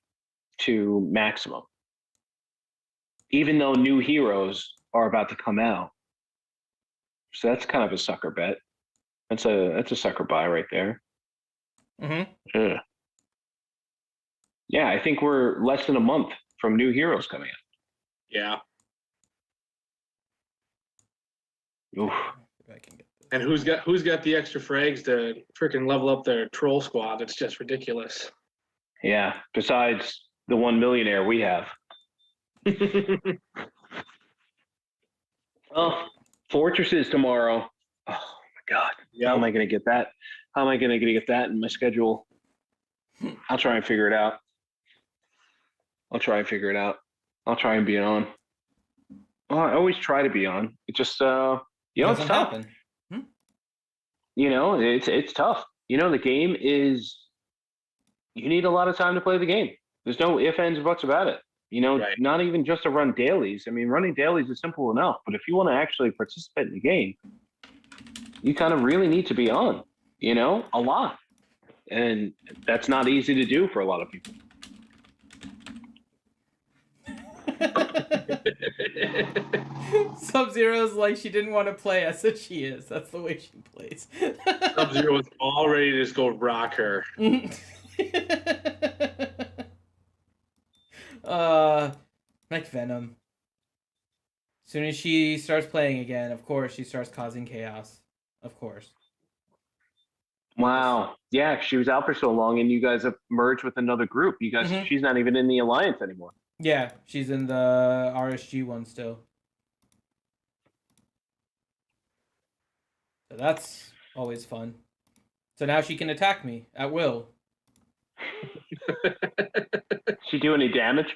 to maximum. Even though new heroes are about to come out. So that's kind of a sucker bet. That's a sucker buy right there. Yeah, I think we're less than a month from new heroes coming out. Yeah. Oof. And who's got the extra frags to freaking level up their troll squad? It's just ridiculous. Yeah, besides the 1 millionaire we have. Well, Fortresses tomorrow. Oh my God. How am I going to get that? How am I going to get that in my schedule? I'll try and figure it out. I'll try and be on. Well, I always try to be on. It just, it's tough. Happen. You know, it's tough. You know, the game is, you need a lot of time to play the game. There's no ifs, ands, or buts about it. You know, not even just to run dailies. I mean, running dailies is simple enough, but if you want to actually participate in the game, you kind of really need to be on, you know, a lot. And that's not easy to do for a lot of people. Sub-Zero's like she didn't want to play. I said she is. That's the way she plays. Sub-Zero was all ready to just go rock her. Like Venom. As soon as she starts playing again, of course, she starts causing chaos. Of course. Wow. Yeah, she was out for so long, and you guys have merged with another group. You guys, she's not even in the alliance anymore. Yeah, she's in the RSG one still. So that's always fun. So now she can attack me at will. She do any damage?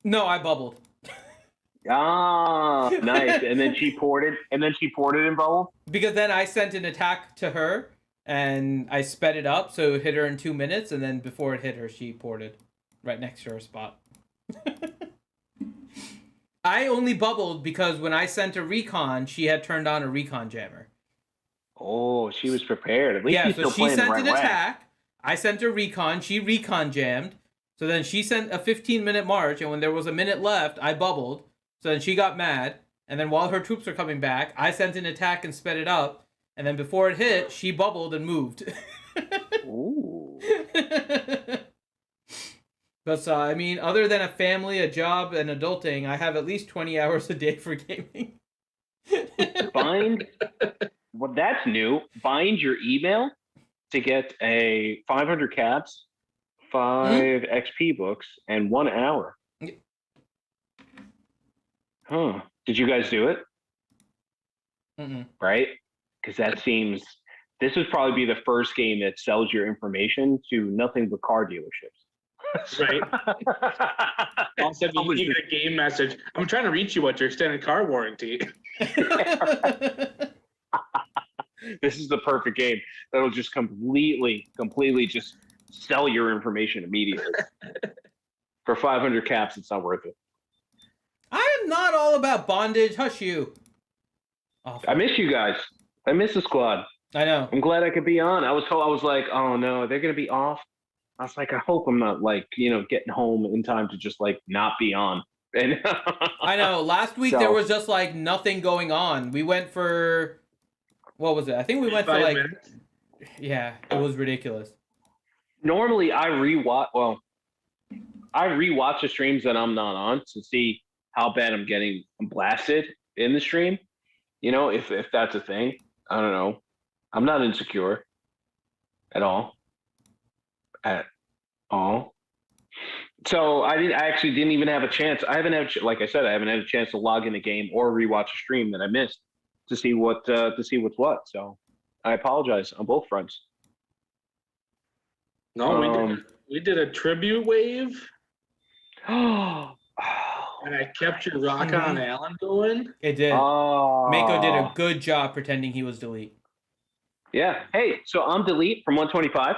No, I bubbled. Ah, nice. And then she poured it. In bubble. Because then I sent an attack to her, and I sped it up so it hit her in 2 minutes, and then before it hit her, she ported right next to her spot. I only bubbled because when I sent a recon, she had turned on a recon jammer. Oh, she was prepared. At least Yeah, she's so still she playing sent the right an way. attack. I sent a recon. She recon jammed. So then she sent a 15-minute march, and when there was a minute left, I bubbled. So then she got mad, and then while her troops were coming back, I sent an attack and sped it up, and then before it hit, she bubbled and moved. Ooh. But I mean, other than a family, a job, and adulting, I have at least 20 hours a day for gaming. Bind. Well, that's new. Bind your email to get a 500 caps, 5 XP books, and 1 hour. Huh. Did you guys do it? Mm-mm. Right? Because that seems... This would probably be the first game that sells your information to nothing but car dealerships. Right. All of a sudden, you get a game message. I'm trying to reach you about your extended car warranty. This is the perfect game that'll just completely just sell your information immediately. For 500 caps, it's not worth it. I am not all about bondage. Hush you. Awful. I miss you guys. I miss the squad. I know. I'm glad I could be on. I was like, oh no, they're gonna be off. I was like, I hope I'm not like, getting home in time to just like not be on. And I know. Last week there was just like nothing going on. We went for, what was it? I think we went for 5 like, minutes. yeah, it was ridiculous. Normally I rewatch the streams that I'm not on to see how bad I'm blasted in the stream. If that's a thing. I don't know. I'm not insecure at all. So I actually didn't even have a chance. I haven't had, like I said, I haven't had a chance to log in the game or rewatch a stream that I missed to see what's what. So I apologize on both fronts. No, we did a tribute wave, Oh, and I kept your Rock on Allen going. It did. oh. Mako did a good job pretending he was Delete. Yeah. Hey, so I'm Delete from 125.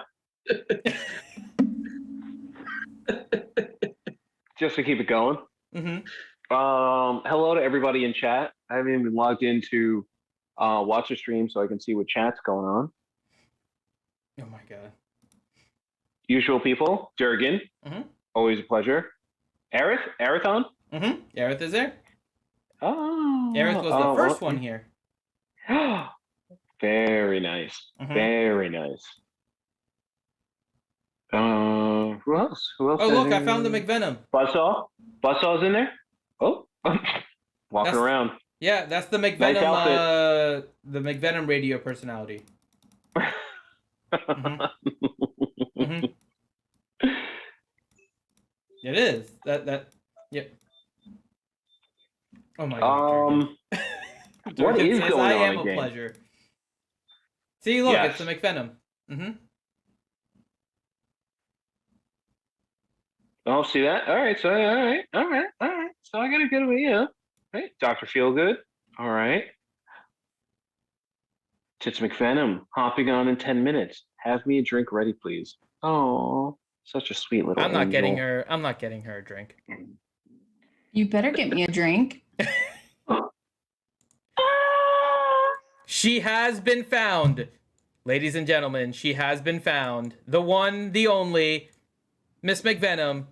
Just to keep it going. Mm-hmm. Hello to everybody in chat. I haven't even logged into watch the stream so I can see what chat's going on. Oh my god. Usual people. Durgan. Mm-hmm. Always a pleasure. Arathon. Mm-hmm. Aerith is there. Oh. Aerith was the first one here. Very nice. Mhm. Very nice. Who else? Oh look, I found the McVenom. Buzzsaw? Buzzsaw's in there? Oh. Walking That's- around. Yeah, that's the Nice McVenom. outfit. The McVenom radio personality. Mhm. Mhm. It is that. Yep. Oh my god. What Durgan is says, going I on am a again? pleasure. See, look, Yes. it's the McVenom. Mm-hmm. Oh, see that? All right. So, all right. So I got to get away. Yeah. Right. Dr. Feelgood. All right. Tits McVenom hopping on in 10 minutes. Have me a drink ready, please. Oh, such a sweet little I'm not getting angel. her. I'm not getting her a drink. You better get me a drink. She has been found, ladies and gentlemen. She has been found. The one, the only, Miss McVenom,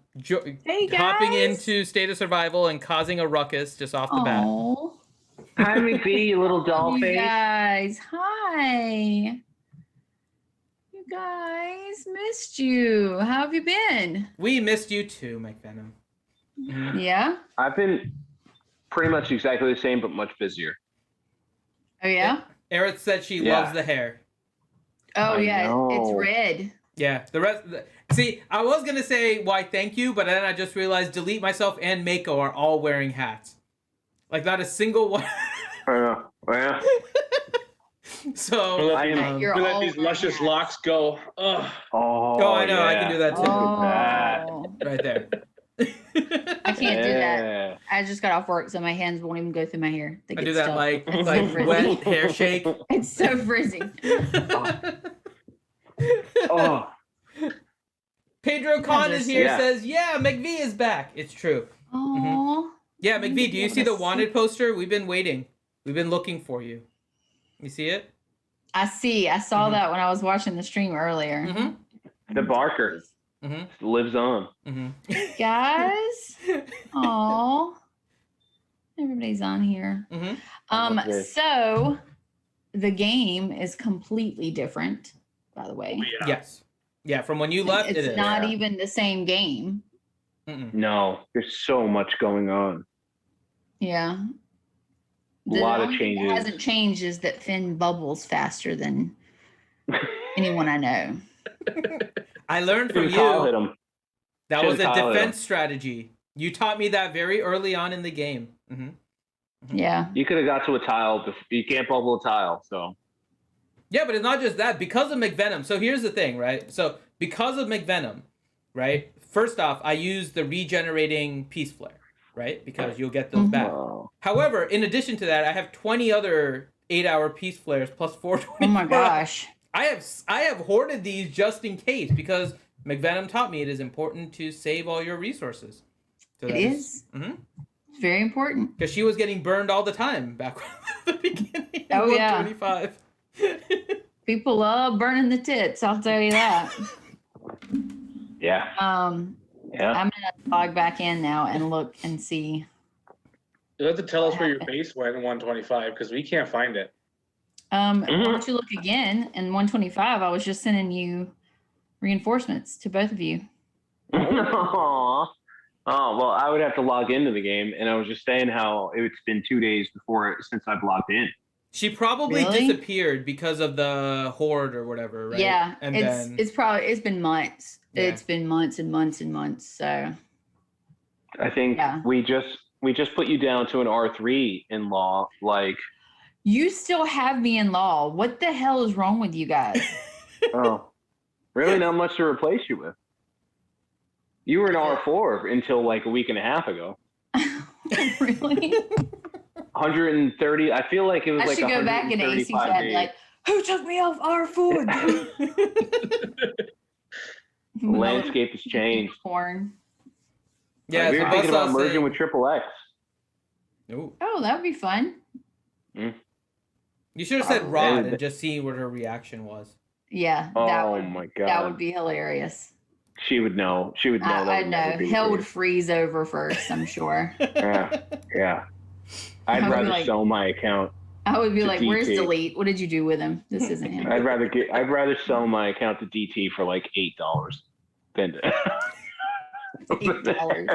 Hey, hopping guys. into State of Survival and causing a ruckus just off the bat. Oh, Hi, McVee, you little doll you face. guys. Hi. You guys, missed you. How have you been? We missed you too, McVenom. Mhm. Yeah? I've been pretty much exactly the same, but much busier. Oh, yeah? Aerith said she Yeah. loves the hair. Oh, I yeah. It's know. red. Yeah, the rest. See, I was gonna say why thank you, but then I just realized Delete, myself, and Mako are all wearing hats. Like not a single one. I know. Yeah. So We'll I let, am- these, You're we'll let all these wearing luscious hats. locks go. Ugh. Oh, I know, I can do that too. Look at that. Oh, right there. I can't do that. Yeah. I just got off work, so my hands won't even go through my hair. They I get do that stuck. like It's so like frizzy. wet hair shake. It's so frizzy. Oh, Pedro Khan is here. Yeah. Says, "Yeah, McVie is back." It's true. Oh, Yeah, I need McVie. to Do be you able see to the wanted poster? We've been waiting. We've been looking for you. You see it? I see. I saw Mhm. that when I was watching the stream earlier. Mm-hmm. the Barker Mm-hmm. lives on. Mm-hmm. Guys, oh, everybody's on here. Mm-hmm. Okay. So the game is completely different, by the way. Yeah. Yes. Yeah. From when you left, It's it is. not Yeah. even the same game. Mm-mm. No, there's so much going on. Yeah. A lot of only thing that changes. hasn't changed is that Finn bubbles faster than anyone I know. I learned from Even Kyle hit you. him. That was a Should've Kyle hit him. defense strategy. You taught me that very early on in the game. Mm-hmm. Yeah. You could have got to a tile. You can't bubble a tile, so. Yeah, but it's not just that. Because of McVenom. So here's the thing, right? So because of McVenom, right? First off, I use the regenerating Peace Flare, right? Because you'll get those Mhm. back. Wow. However, in addition to that, I have 20 other 8-hour Peace Flares plus 424. Oh my gosh. I have hoarded these just in case because McVenom taught me it is important to save all your resources. So It is. Mm-hmm. It's very important. Because she was getting burned all the time back at the beginning. Oh, yeah. 125. People love burning the tits, I'll tell you that. Yeah. Yeah. I'm gonna log back in now and look and see. You'll have to tell us where your base went in 125 because we can't find it. Why don't you look again? In 125, I was just sending you reinforcements to both of you. Aw. Oh, well, I would have to log into the game, and I was just saying how it's been 2 days since I've logged in. She probably Really? disappeared because of the horde or whatever, right? Yeah, And it's been months. Yeah. It's been months and months and months. So I think Yeah. we just put you down to an R3 in law. Like, you still have me in law. What the hell is wrong with you guys? oh, really not much to replace you with. You were an R4 until like a week and a half ago. Really? 130. I feel like it was I like should go back in AC 135 chat and days. be like, who took me off R4? Landscape has changed. Corn. Yeah, we so were thinking about Buzzsaw merging saying- with Triple X. Ooh. Oh, that would be fun. You should have said Oh, Rod and- and just see what her reaction was. Yeah. Oh my god, That would be hilarious. She would know. She would know. that I would never know. be the Hell would case. freeze over first, I'm sure. Yeah. I I'd would be rather like- sell my account. I would be To like, where's DT. Delete? What did you do with him? This isn't him. I'd rather sell my account to DT for like $8 than $8.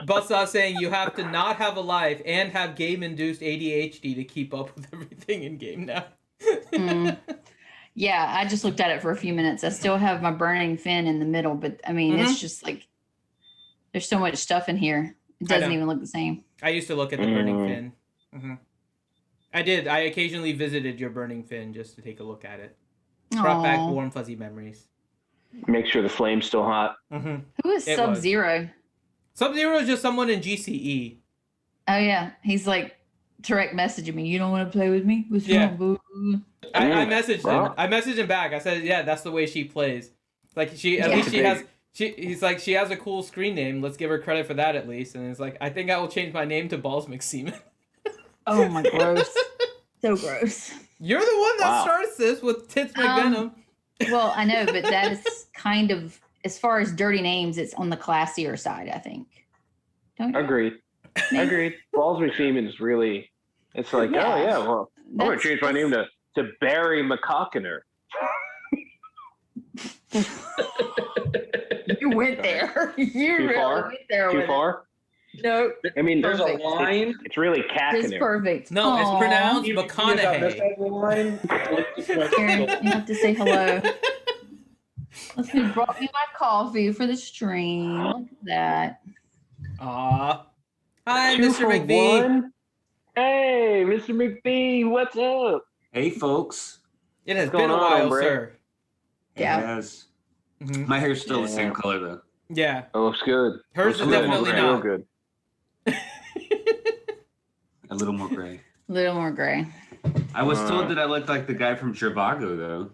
Buzzsaw saying you have to not have a life and have game-induced ADHD to keep up with everything in game now. Mm. Yeah, I just looked at it for a few minutes. I still have my burning fin in the middle, but I mean, it's just like there's so much stuff in here. It I doesn't know. even look the same. I used to look at the burning fin. Hmm I did. I occasionally visited your burning fin just to take a look at it. Brought back Aw. warm, fuzzy memories. Make sure the flame's still hot. Mm-hmm. Who is It was. Sub-Zero? Sub-Zero is just someone in GCE. Oh yeah, he's like direct messaging me. You don't want to play with me? What's Yeah. wrong, boo? I messaged him. Wow. I messaged him back. I said, "Yeah, that's the way she plays. Like she, at Yeah. least she has. He's like, she has a cool screen name. Let's give her credit for that at least." And it's like, I think I will change my name to Balls McSeaman. Oh my gross. So gross. You're the one that Wow. starts this with Tits McVenom. Well, I know, but that is kind of as far as dirty names, it's on the classier side, I think. Don't you? Agreed. Agreed. Balls McSeaman is really. It's like, Yeah. oh yeah, well, I'm gonna That's- change my name to Barry McCockiner. You went there. You Too really far? went there Too with far? it. No, I mean, There's Perfect. a line. it's really it's Cackiner. perfect. No, it's Aw. pronounced Even if I missed McConaughey. that line, Karen, you have to say hello. Let's see, brought me my coffee for the stream. Look at that. Aw. Hi, Two Mr. for McVee. one? Hey, Mr. McVee, what's up? Hey, folks. It has What's been a going on, while, hombre? sir. It Yeah. has. Mhm. My hair's still the Yeah. same color, though. Yeah. It looks good. Hers Looks is good. definitely Real not. good. A little more gray. A little more gray. I was told that I looked like the guy from Trivago, though.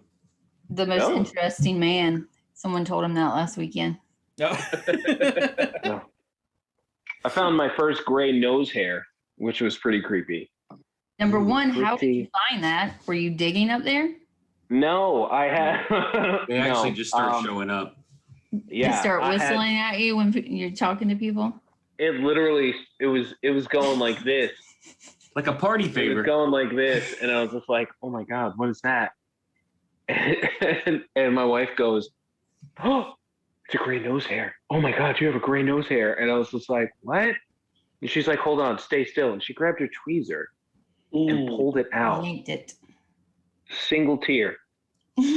The most Oh. interesting man. Someone told him that last weekend. No. No. I found my first gray nose hair, which was pretty creepy. Number Ooh, one, how did you pretty. find that? Were you digging up there? No, I had. They actually no, just start showing up. Yeah, They start I had- whistling at you when you're talking to people? it literally. It was going like this. Like a party It was favor. going like this, and I was just like, "Oh my god, what is that?" And my wife goes, "Oh, it's a gray nose hair. Oh my god, you have a gray nose hair." And I was just like, "What?" And she's like, "Hold on, stay still." And she grabbed her tweezer and Ooh. pulled it out. Yanked it. Single tear.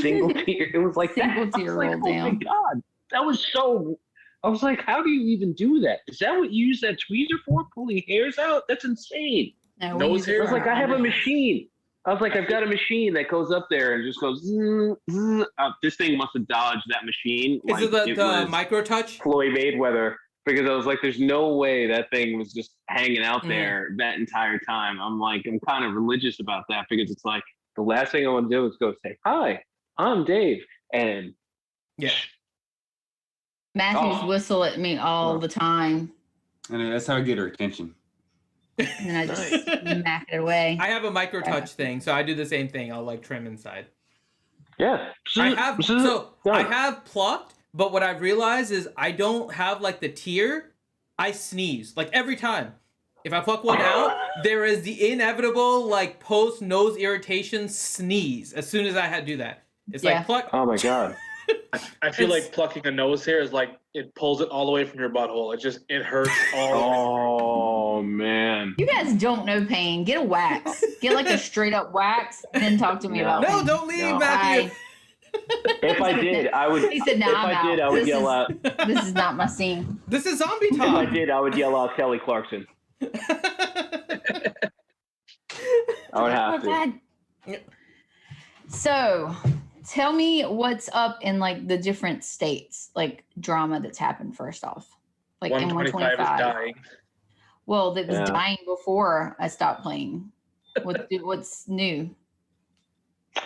Single tear. It was like Single that. I tear was like, rolled oh my down. god, that was so. I was like, how do you even do that? Is that what you use that tweezer for? Pulling hairs out? That's insane. No, Nose we use it hair? I was for like, I have a eyebrows. machine. I was like, I've got a machine that goes up there and just goes. Zzz, zzz. This thing must have dodged that machine. Is it the was micro touch? Floyd Mayweather, because I was like, there's no way that thing was just hanging out there that entire time. I'm like, I'm kind of religious about that because it's like the last thing I want to do is go say, "Hi, I'm Dave," and Yeah. Matthews Oh. whistle at me all the time, And that's how I get her attention. and then I just smack it away. I have a micro touch thing, so I do the same thing. I'll like trim inside. yeah, I have so I done. have plucked, but what I've realized is I don't have like the tear. I sneeze like every time. If I pluck one out, there is the inevitable like post nose irritation sneeze as soon as I do that. It's Yeah. like pluck. Oh my god. I feel It's- like plucking a nose hair is like it pulls it all the way from your butthole. It hurts all. Oh man. You guys don't know pain. Get a wax. Get like a straight up wax, then talk to me No. about No, pain. don't leave, No. Matthew. If I did, I would. He said, "No, if I'm I did, out. I would This yell is- out. This is not my scene." This is zombie If I talk. did, I would yell out Kelly Clarkson. I would have to. Okay. So, tell me what's up in like the different states, like drama that's happened first off. Like in 125 is 125. dying. Well, that was Yeah. dying before I stopped playing. What's new?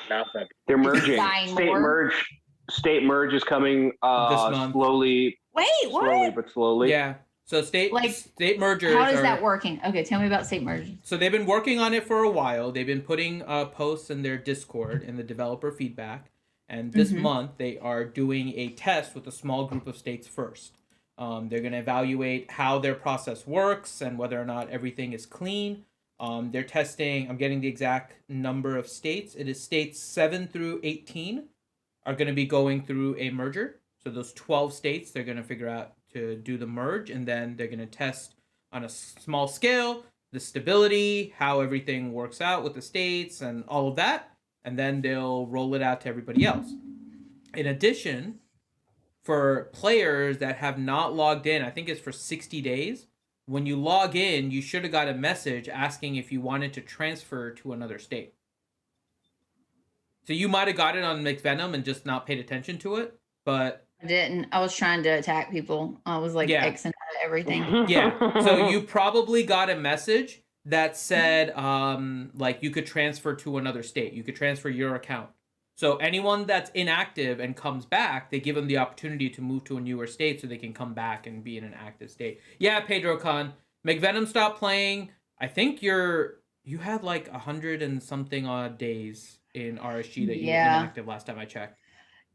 Nothing. They're Is it merging. dying State more? merge. State merge is coming This month. slowly, Wait, what? slowly but slowly. Yeah. So state mergers. How is are, that working? Okay, tell me about state merging. So they've been working on it for a while. They've been putting posts in their Discord in the developer feedback. And this month they are doing a test with a small group of states first. They're going to evaluate how their process works and whether or not everything is clean. They're testing, I'm getting the exact number of states. It is states 7 through 18 are going to be going through a merger. So those 12 states, they're going to figure out to do the merge, and then they're going to test on a small scale the stability, how everything works out with the states and all of that, and then they'll roll it out to everybody else. In addition, for players that have not logged in, I think it's for 60 days, when you log in, you should have got a message asking if you wanted to transfer to another state. So you might have got it on McVenom and just not paid attention to it, but I didn't. I was trying to attack people. I was like Yeah. Xing out everything. yeah. So you probably got a message that said like you could transfer to another state. You could transfer your account. So anyone that's inactive and comes back, they give them the opportunity to move to a newer state so they can come back and be in an active state. Yeah, Pedro Con, McVenom stopped playing. I think you had like 100 and something odd days in RSG that you were inactive last time I checked.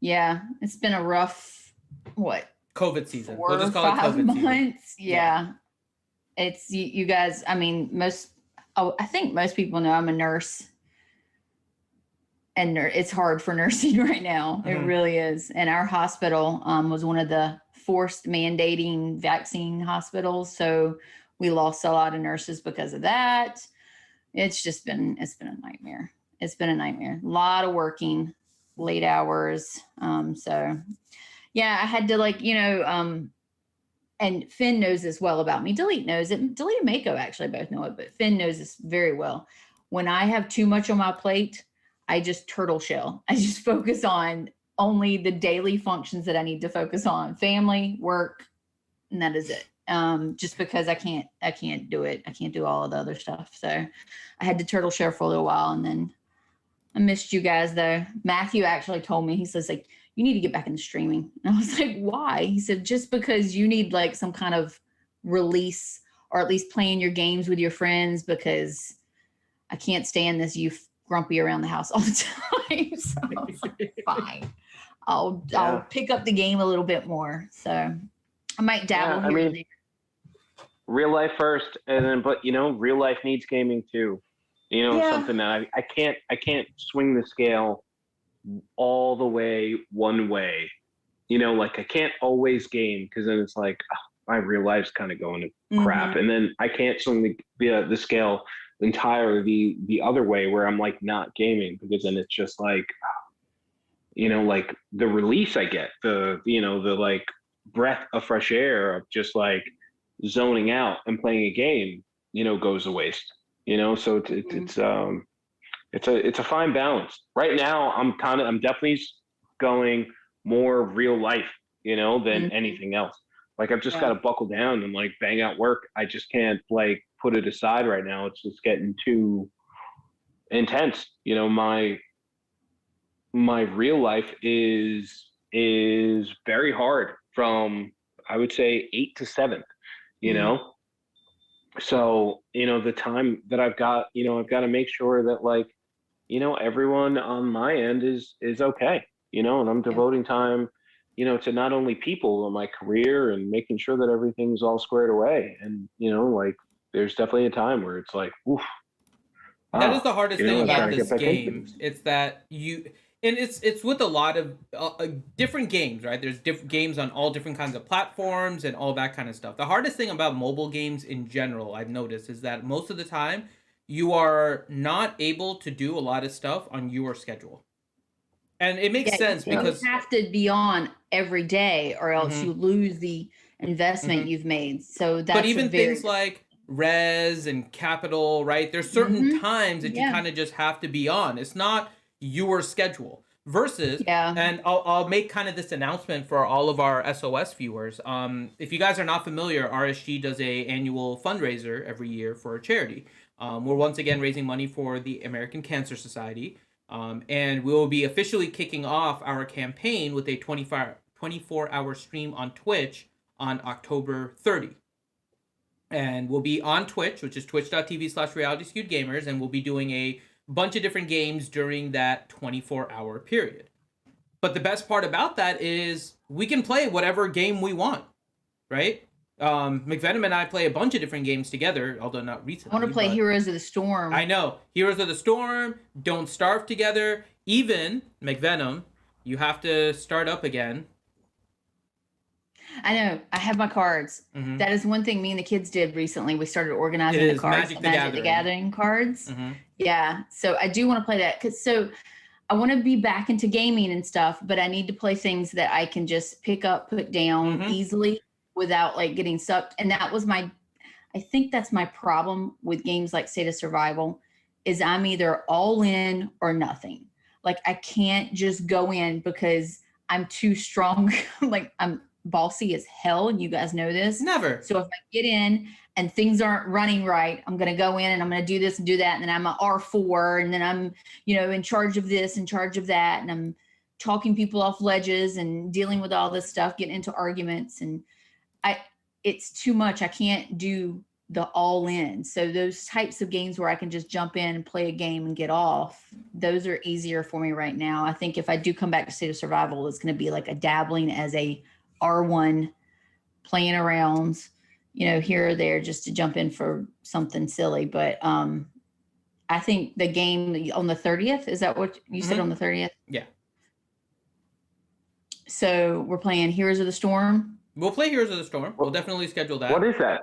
Yeah, it's been a rough, what, COVID season. 4 We'll or just call it 5 COVID season. months? Yeah. It's you guys. I mean, I think most people know I'm a nurse, and it's hard for nursing right now. It Mhm. really is. And our hospital was one of the forced mandating vaccine hospitals, so we lost a lot of nurses because of that. It's been a nightmare. It's been a nightmare. A lot of working late hours. So yeah, I had to and Finn knows this well about me. Delete knows it. Delete and Mako actually both know it, but Finn knows this very well. When I have too much on my plate, I just turtle shell. I just focus on only the daily functions that I need to focus on: family, work, and that is it. Just because I can't do it. I can't do all of the other stuff. So I had to turtle shell for a little while, and then I missed you guys though. Matthew actually told me, he says like, you need to get back into streaming. And I was like, why? He said, just because you need like some kind of release, or at least playing your games with your friends, because I can't stand this you grumpy around the house all the time. So I was like, fine. I'll pick up the game a little bit more. So I might dabble here and there. Real life first, and then, but real life needs gaming too. Something that I can't swing the scale all the way one way. Like I can't always game, because then it's like my real life's kind of going to crap, and then I can't swing the scale entirely the other way where I'm like not gaming, because then it's just like like the release I get, the like breath of fresh air of just like zoning out and playing a game goes to waste. So it's a fine balance. Right now I'm definitely going more real life than anything else. Like I've just got to buckle down and like bang out work. I just can't like put it aside right now. It's just getting too intense. My real life is very hard from, I would say, 8 to 7, so the time that I've got, I've got to make sure that like everyone on my end is okay, and I'm devoting time to not only people in my career and making sure that everything's all squared away, and like there's definitely a time where it's like, oof. That is the hardest thing about this game. It's that and it's with a lot of different games, right? There's different games on all different kinds of platforms and all that kind of stuff. The hardest thing about mobile games in general, I've noticed, is that most of the time you are not able to do a lot of stuff on your schedule. And it makes sense because you have to be on every day, or else you lose the investment you've made. So that's, but even things like Res and Capital, right? There's certain times that you kind of just have to be on. It's not your schedule versus and I'll make kind of this announcement for all of our SOS viewers. If you guys are not familiar, RSG does a annual fundraiser every year for a charity. We're once again raising money for the American Cancer Society, and we'll be officially kicking off our campaign with a 24-hour stream on Twitch on October 30. And we'll be on Twitch, which is twitch.tv/realityskewedgamers, and we'll be doing a bunch of different games during that 24-hour period. But the best part about that is we can play whatever game we want, right? McVenom and I play a bunch of different games together, although not recently. I want to play Heroes of the Storm. I know. Heroes of the Storm, Don't Starve together. Even, McVenom, you have to start up again. I know. I have my cards. That is one thing me and the kids did recently. We started organizing the cards, Magic the Gathering cards. Yeah. So I do want to play that, because I want to be back into gaming and stuff, but I need to play things that I can just pick up, put down easily without like getting sucked. And that was I think that's my problem with games like State of Survival, is I'm either all in or nothing. Like I can't just go in because I'm too strong. Like I'm bossy as hell, and you guys know this. Never. So if I get in and things aren't running right, I'm going to go in and I'm going to do this and do that, and then I'm a R4, and then I'm in charge of this, in charge of that, and I'm talking people off ledges and dealing with all this stuff, getting into arguments, and it's too much. I can't do the all in. So those types of games where I can just jump in and play a game and get off, those are easier for me right now. I think if I do come back to State of Survival, it's going to be like a dabbling as a R1, playing around, here or there, just to jump in for something silly. But I think the game on the 30th, is that what you said, on the 30th? Yeah. So we're playing Heroes of the Storm. We'll play Heroes of the Storm. We'll definitely schedule that. What is that?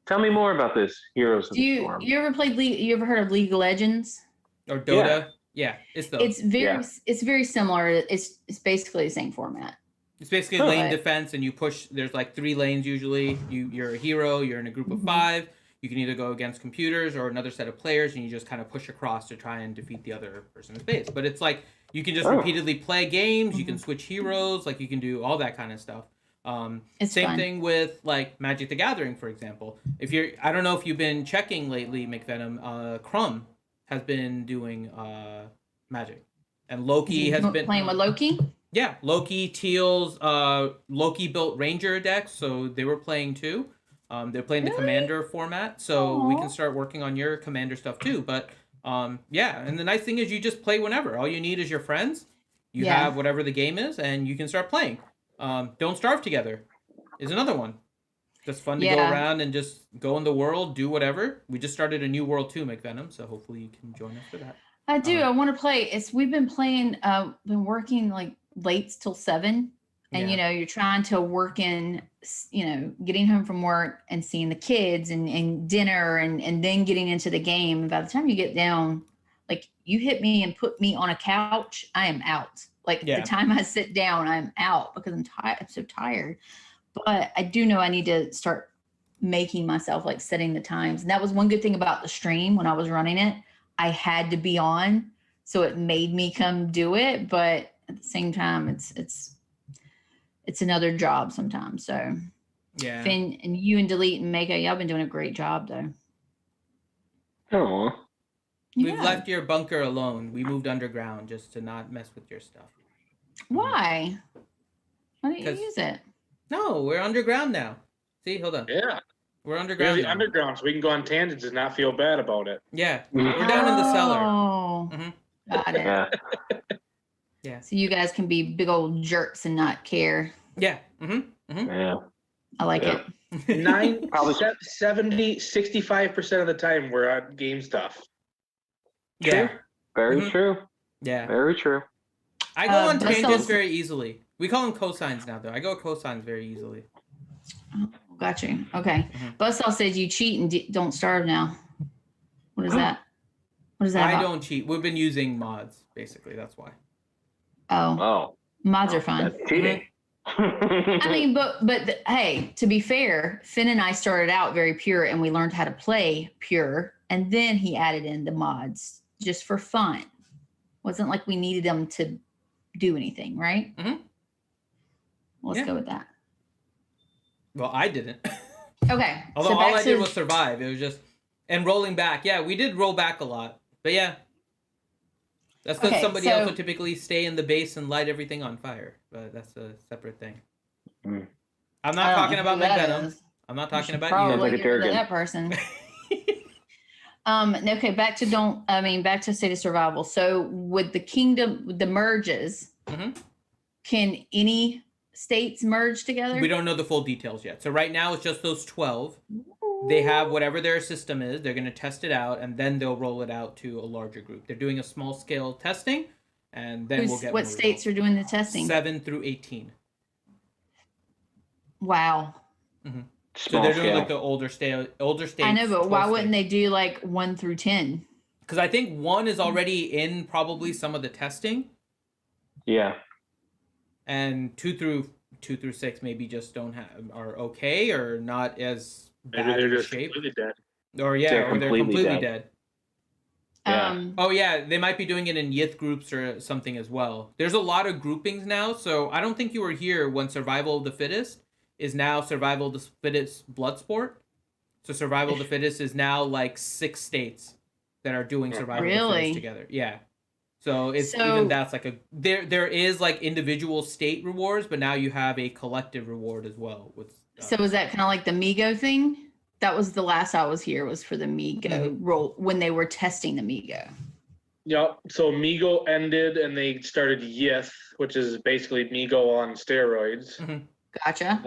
Tell me more about this Heroes of the Storm. You ever played you ever heard of League of Legends? Or Dota? Yeah, it's those. It's very similar. It's basically the same format. It's basically lane defense, and you push. There's like 3 lanes usually. You're a hero. You're in a group of 5. you can either go against computers or another set of players, and you just kind of push across to try and defeat the other person's base. But it's like you can just repeatedly play games. You can switch heroes. Like you can do all that kind of stuff. Same fun. thing with like Magic the Gathering, for example. I don't know if you've been checking lately, McVenom. Crumb has been doing Magic, and Loki has been playing with Loki. Yeah, Loki, Teal's, Loki built Ranger decks, so they were playing too. They're playing the Commander format, so we can start working on your Commander stuff too. But yeah, and the nice thing is you just play whenever. All you need is your friends. You have whatever the game is, and you can start playing. Don't Starve Together is another one. Just fun to go around and just go in the world, do whatever. We just started a new world too, McVenom, so hopefully you can join us for that. I do. I want to play. We've been playing. Been working like late till 7, and you're trying to work in. Getting home from work and seeing the kids and dinner and then getting into the game. And by the time you get down, like you hit me and put me on a couch, I am out. Like the time I sit down, I'm out because I'm tired. I'm so tired. But I do know I need to start making myself like setting the times. And that was one good thing about the stream when I was running it. I had to be on, so it made me come do it. But at the same time, it's another job sometimes. So yeah. Finn and you and Delete and Mega, y'all been doing a great job though. Oh. We've left your bunker alone. We moved underground just to not mess with your stuff. Why? Why don't you use it? No, we're underground now. See, hold on. Yeah. We're We're underground the now. underground, so we can go on tangents and not feel bad about it. Yeah. We're down in the cellar. Oh, got it. Yeah. Yeah. So you guys can be big old jerks and not care. Yeah. Yeah. I like Yeah. it. 70, 65% of the time we're on game stuff. Yeah. Very true. Yeah. Very true. I go on Buzzsaws- tangents very easily. We call them cosines now, though. I go cosines very easily. Oh, got you. Okay. Buzzsaw says you cheat and don't starve now. What is that? What is that I about? don't cheat. We've been using mods, basically. That's why. Oh, Oh. mods are fun. That's cheating. I mean, hey, to be fair, Finn and I started out very pure and we learned how to play pure. And then he added in the mods just for fun. Wasn't like we needed them to do anything, right? Let's go with that. Well, I didn't. Okay. Although so all I did was survive. It was just... And rolling back. Yeah, we did roll back a lot. But yeah. That's because somebody else would typically stay in the base and light everything on fire. But that's a separate thing. I'm not talking about McVenom. I'm not talking about you. Probably Like a get rid of Durgan. that person. Okay, back to State of Survival. So with the kingdom, with the merges, can any states merge together? We don't know the full details yet. So right now it's just those 12. They have whatever their system is. They're going to test it out, and then they'll roll it out to a larger group. They're doing a small-scale testing, and then we'll get what states are doing the testing? 7 through 18. Wow. So they're doing like the older states. I know, but why 12 wouldn't states. they do like 1 through 10? Because I think 1 is already in probably some of the testing, Yeah. and 2 through 6 maybe just are okay or not as Maybe bad they're in just shape. completely dead. Or They're or they're completely completely dead. Yeah. Oh yeah, they might be doing it in Yith groups or something as well. There's a lot of groupings now, so I don't think you were here when Survival of the Fittest is now Survival of the Fittest Bloodsport. So Survival of the Fittest is now like 6 states that are doing Survival of the Really? Fittest together. Yeah. So even that's like there is like individual state rewards, but now you have a collective reward as well with. So is that kind of like the Migo thing? That was the last I was here was for the Migo roll when they were testing the Migo. Yep. So Migo ended and they started Yith, which is basically Migo on steroids. Gotcha.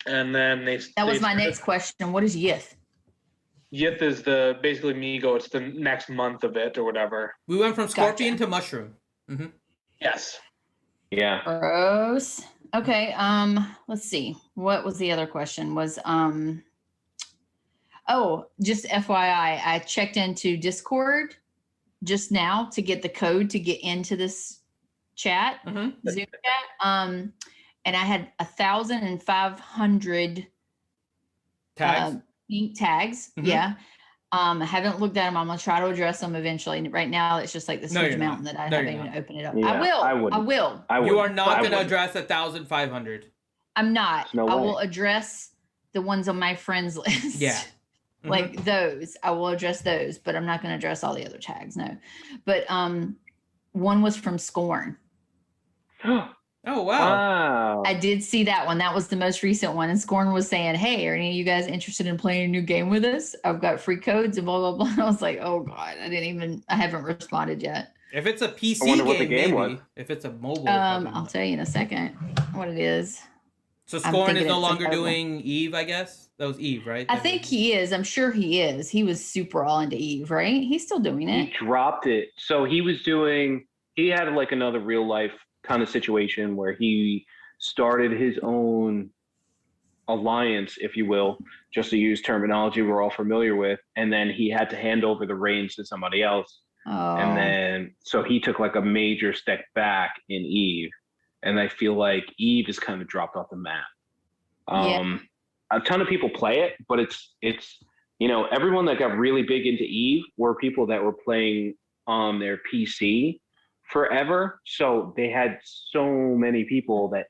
And then That was my next question. What is Yith? Yith is basically Migo. It's the next month of it or whatever. We went from Scorpion to Mushroom. Yes. Yeah. Gross. Okay. Let's see. What was the other question? Was just FYI, I checked into Discord just now to get the code to get into this chat, Zoom chat. And I had 1,500 Tags. pink tags. Mhm. Yeah. I haven't looked at them. I'm gonna try to address them eventually. Right now, it's just like this No, huge you're not. mountain that I No, haven't you're even not. opened it up. Yeah, I will. I I wouldn't. will. I You wouldn't. are not I going to wouldn't. address 1,500. I'm not. There's no I way. will address the ones on my friends list. Yeah. Mhm. Like those. I will address those, but I'm not going to address all the other tags. No. But one was from Scorn. Oh, wow. Wow. I did see that one. That was the most recent one. And Scorn was saying, "Hey, are any of you guys interested in playing a new game with us? I've got free codes and blah blah blah." And I was like, "Oh God, I haven't responded yet." If it's a PC wonder what the game, game maybe. was. If it's a mobile, I'll probably not. tell you in a second what it is. So I'm Scorn is thinking no it's a longer mobile. doing Eve, I guess? That was Eve, right? I think he is. I'm sure he is. He was super all into Eve, right? He's still doing He it. dropped it. So he had like another real life kind of situation where he started his own alliance, if you will, just to use terminology we're all familiar with. And then he had to hand over the reins to somebody else. Oh. And then, so he took like a major step back in Eve. And I feel like Eve is kind of dropped off the map. Yeah. A ton of people play it, but it's everyone that got really big into Eve were people that were playing on their PC forever. So they had so many people that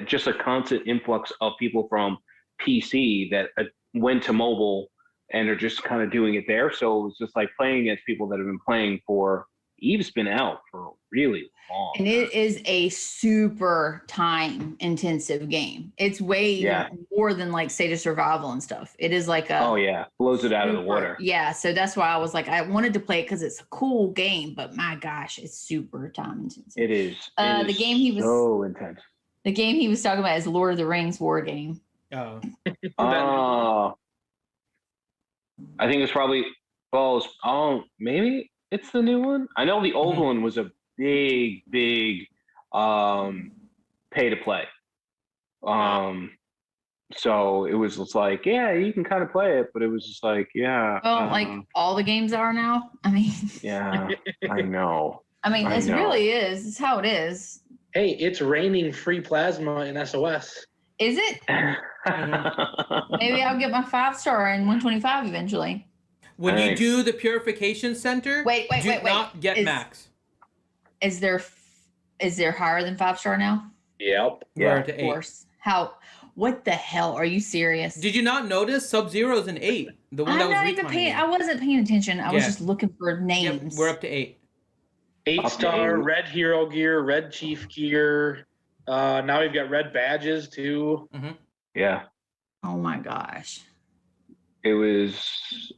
just a constant influx of people from PC that went to mobile and are just kind of doing it there. So it was just like playing against people that have been playing for Eve's been out for really long. And it is a super time intensive game. It's way more than like State of Survival and stuff. It is like oh yeah, blows it out of the water. Yeah, so that's why I was like, I wanted to play it because it's a cool game, but my gosh, it's super time intensive. It is. The game he was so intense. The game he was talking about is Lord of the Rings War Game. Oh. I think it's probably maybe it's the new one. I know the old one was a big pay to play. So it was just like, yeah, you can kind of play it, but it was just like, yeah. Well, like all the games are now. I mean, yeah, I know. I mean, it really is. It's how it is. Hey, it's raining free plasma in SOS. Is it? Maybe I'll get my 5-star in 125 eventually. When you do the Purification Center, wait. do not get max. Is there higher than 5-star now? Yep. Yeah, of course. What the hell? Are you serious? Did you not notice Sub-Zero's an 8? The one that was I wasn't paying attention. I was just looking for names. Yep, we're up to 8. 8-star, red hero gear, red chief gear. Now we've got red badges too. Mm-hmm. Yeah. Oh my gosh. It was,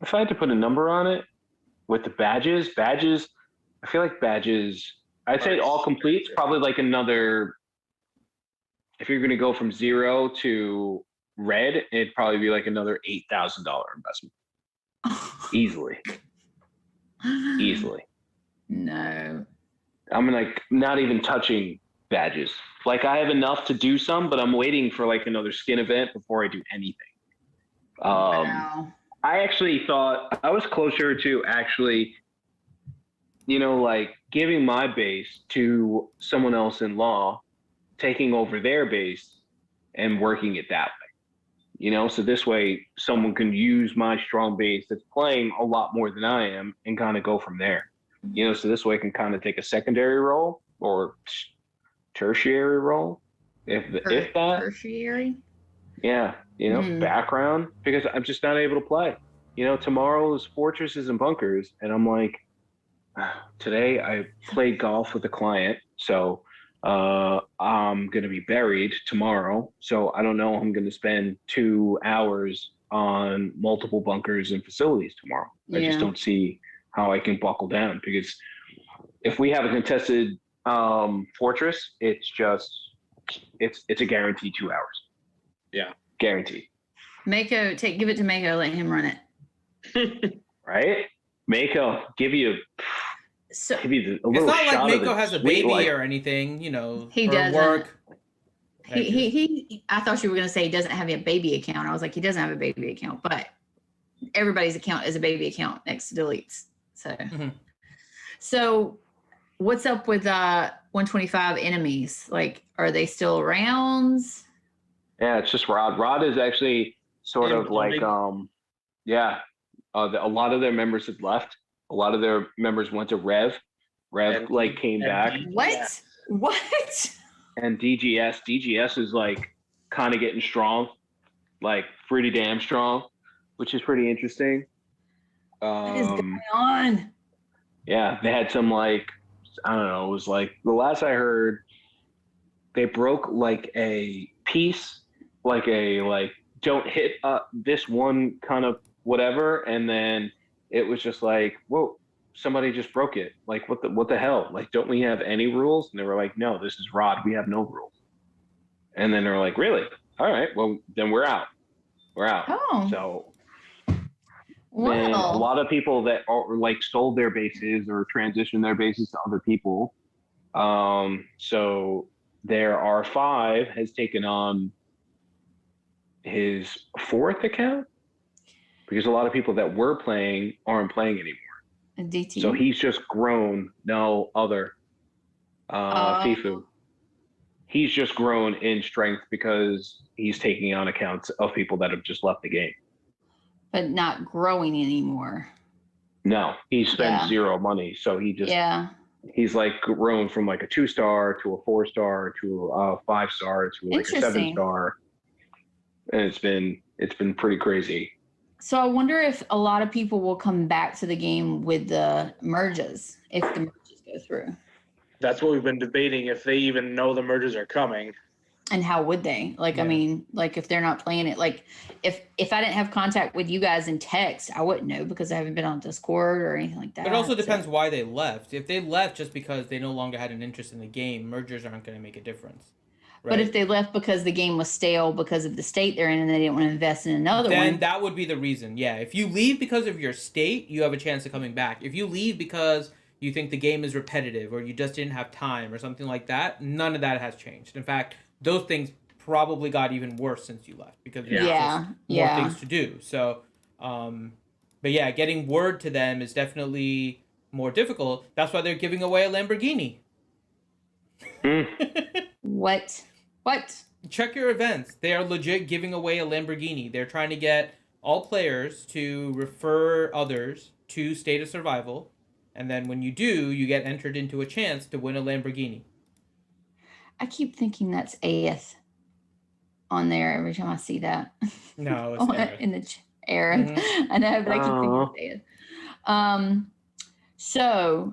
if I had to put a number on it with the badges, I feel like badges, I'd say all completes probably like another, if you're going to go from 0 to red, it'd probably be like another $8,000 investment. Easily. No. I'm like not even touching badges. Like I have enough to do some, but I'm waiting for like another skin event before I do anything. Wow. I actually thought I was closer to actually, like giving my base to someone else in law, taking over their base and working it that way. So this way someone can use my strong base that's playing a lot more than I am and kind of go from there. So this way I can kind of take a secondary role or tertiary role, if that. Tertiary? Yeah, background, because I'm just not able to play. Tomorrow's fortresses and bunkers, and I'm like, today I played golf with a client, so I'm gonna be buried tomorrow. So I don't know. I'm gonna spend 2 hours on multiple bunkers and facilities tomorrow. I just don't see how I can buckle down, because if we have a contested fortress, it's a guaranteed 2 hours. Yeah, guaranteed. Mako, give it to Mako, let him run it. Right, Mako, give you a little. It's not shot like of Mako the has a sweet baby life. or anything, He or doesn't. work. He I thought you were gonna say he doesn't have a baby account. I was like, he doesn't have a baby account, but everybody's account is a baby account next to deletes. So So what's up with 125 enemies? Like, are they still around? Yeah, it's just Rod. Rod is actually sort of like Imploding. a lot of their members had left. A lot of their members went to Rev. Rev like came back, What? and DGS is like kind of getting strong, like pretty damn strong, which is pretty interesting. What is going on? Yeah, they had some like, I don't know, it was like the last I heard, they broke like a piece, like don't hit this one kind of whatever, and then it was just like, whoa, somebody just broke it. Like what the hell? Like, don't we have any rules? And they were like, no, this is ROD. We have no rules. And then they were like, really? All right, well then we're out. We're out. Oh. So then a lot of people that are like sold their bases or transitioned their bases to other people. So their R5 has taken on his fourth account because a lot of people that were playing aren't playing anymore. DT. So he's just grown. No other FIFU. He's just grown in strength because he's taking on accounts of people that have just left the game. But not growing anymore. No, he spends zero money. So he just he's like grown from like a 2-star to a 4-star to a 5-star to like a 7-star. And it's been pretty crazy. So I wonder if a lot of people will come back to the game with the merges, if the merges go through. That's what we've been debating, if they even know the merges are coming. And how would they? Like, I mean, like if they're not playing it, like if I didn't have contact with you guys in text, I wouldn't know because I haven't been on Discord or anything like that. It also depends why they left. If they left just because they no longer had an interest in the game, mergers aren't going to make a difference. Right? But if they left because the game was stale because of the state they're in and they didn't want to invest in another one. Then that would be the reason. Yeah. If you leave because of your state, you have a chance of coming back. If you leave because you think the game is repetitive or you just didn't have time or something like that, none of that has changed. In fact, those things probably got even worse since you left because there's just more things to do. So, but yeah, getting word to them is definitely more difficult. That's why they're giving away a Lamborghini. What? Check your events. They are legit giving away a Lamborghini. They're trying to get all players to refer others to State of Survival. And then when you do, you get entered into a chance to win a Lamborghini. I keep thinking that's Aeth on there every time I see that. No, it's Aerith. In the Aerith. Mm-hmm. I know, but I keep thinking it's Aeth. So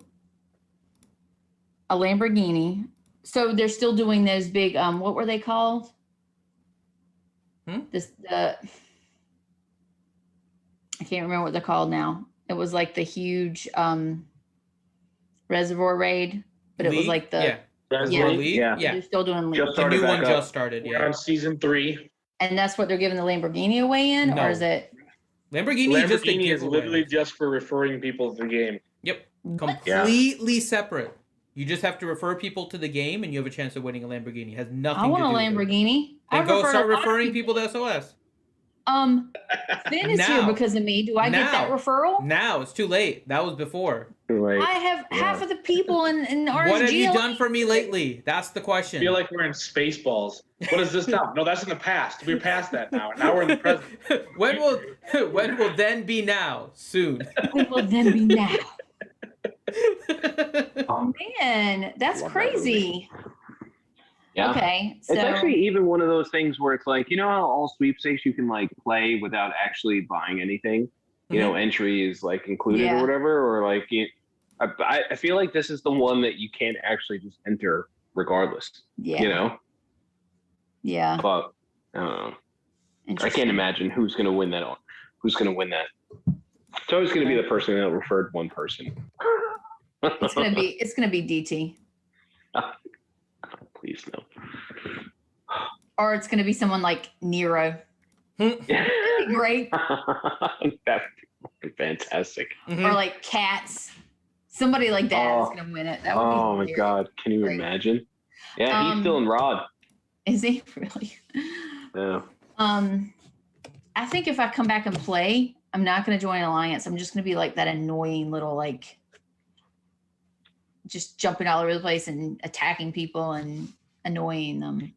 a Lamborghini. So they're still doing those big, what were they called? I can't remember what they're called now. It was like the huge reservoir raid, but it was like the League. They're still doing League. The new one just started. We're on season 3. And that's what they're giving the Lamborghini away in, or is it? Lamborghini is literally just for referring people to the game. Yep, completely separate. You just have to refer people to the game, and you have a chance of winning a Lamborghini. It has nothing to do with it. I want a Lamborghini. Then go start referring people to SOS. Finn is here because of me. Do I get that referral? Now it's too late. That was before. Too late. I have half of the people in RSG. What have you done for me lately? That's the question. I feel like we're in Spaceballs. What is this now? No, that's in the past. We're past that now. Now we're in the present. When will then be now? Soon. When will then be now? Oh man, that's crazy. Yeah. Okay. So it's actually even one of those things where it's like, you know how all sweepstakes you can like play without actually buying anything, you know, entry is like included or whatever, or like I feel like this is the one that you can't actually just enter regardless. Yeah. You know? Yeah. But I don't know. I can't imagine who's gonna win that. Who's gonna win that? It's always gonna be the person that referred one person. It's gonna be DT. Please no. Or it's gonna be someone like Nero. That'd be great. That'd be fantastic. Or like Cats. Somebody like that is gonna win it. That would be my God. Can you imagine? Yeah, he's still in Rod. Is he really? Yeah. I think if I come back and play, I'm not gonna join Alliance. I'm just gonna be like that annoying little like just jumping all over the place and attacking people and annoying them.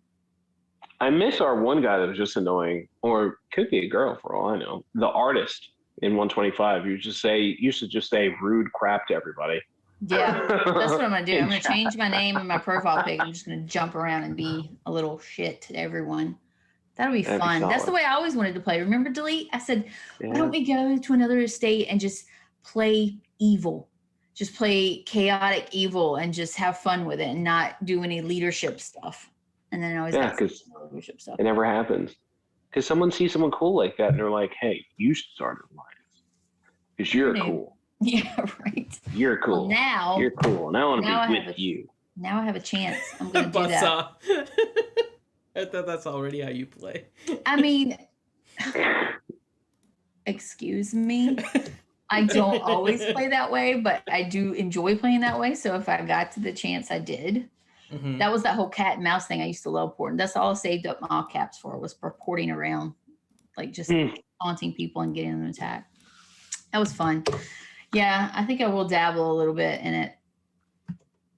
I miss our one guy that was just annoying, or could be a girl for all I know. The artist in 125. Used to just say rude crap to everybody. Yeah, that's what I'm gonna do. In I'm gonna chat. change my name and my profile pic. I'm just gonna jump around and be a little shit to everyone. That'll be That'd be fun. That's the solid. way I always wanted to play. Remember Delete? I said, why Yeah. don't we go to another estate and just play evil? Just play chaotic evil and just have fun with it and not do any leadership stuff. And then I always Yeah, got 'cause leadership stuff. It never happens. Because someone sees someone cool like that and they're like, hey, you should start an alliance. Because you're Who knew? cool. Yeah, right. You're Well, cool. now You're cool. And I want now I to be have with a- you. now I have a chance. I'm gonna do that. Buzzsaw. I thought that's already how you play. I mean, excuse me. I don't always play that way, but I do enjoy playing that way. So if I got to the chance, I did. Mhm. That was that whole cat and mouse thing I used to love porting. That's all I saved up my all caps for was for porting around, like just taunting people and getting them to attack. That was fun. Yeah, I think I will dabble a little bit in it.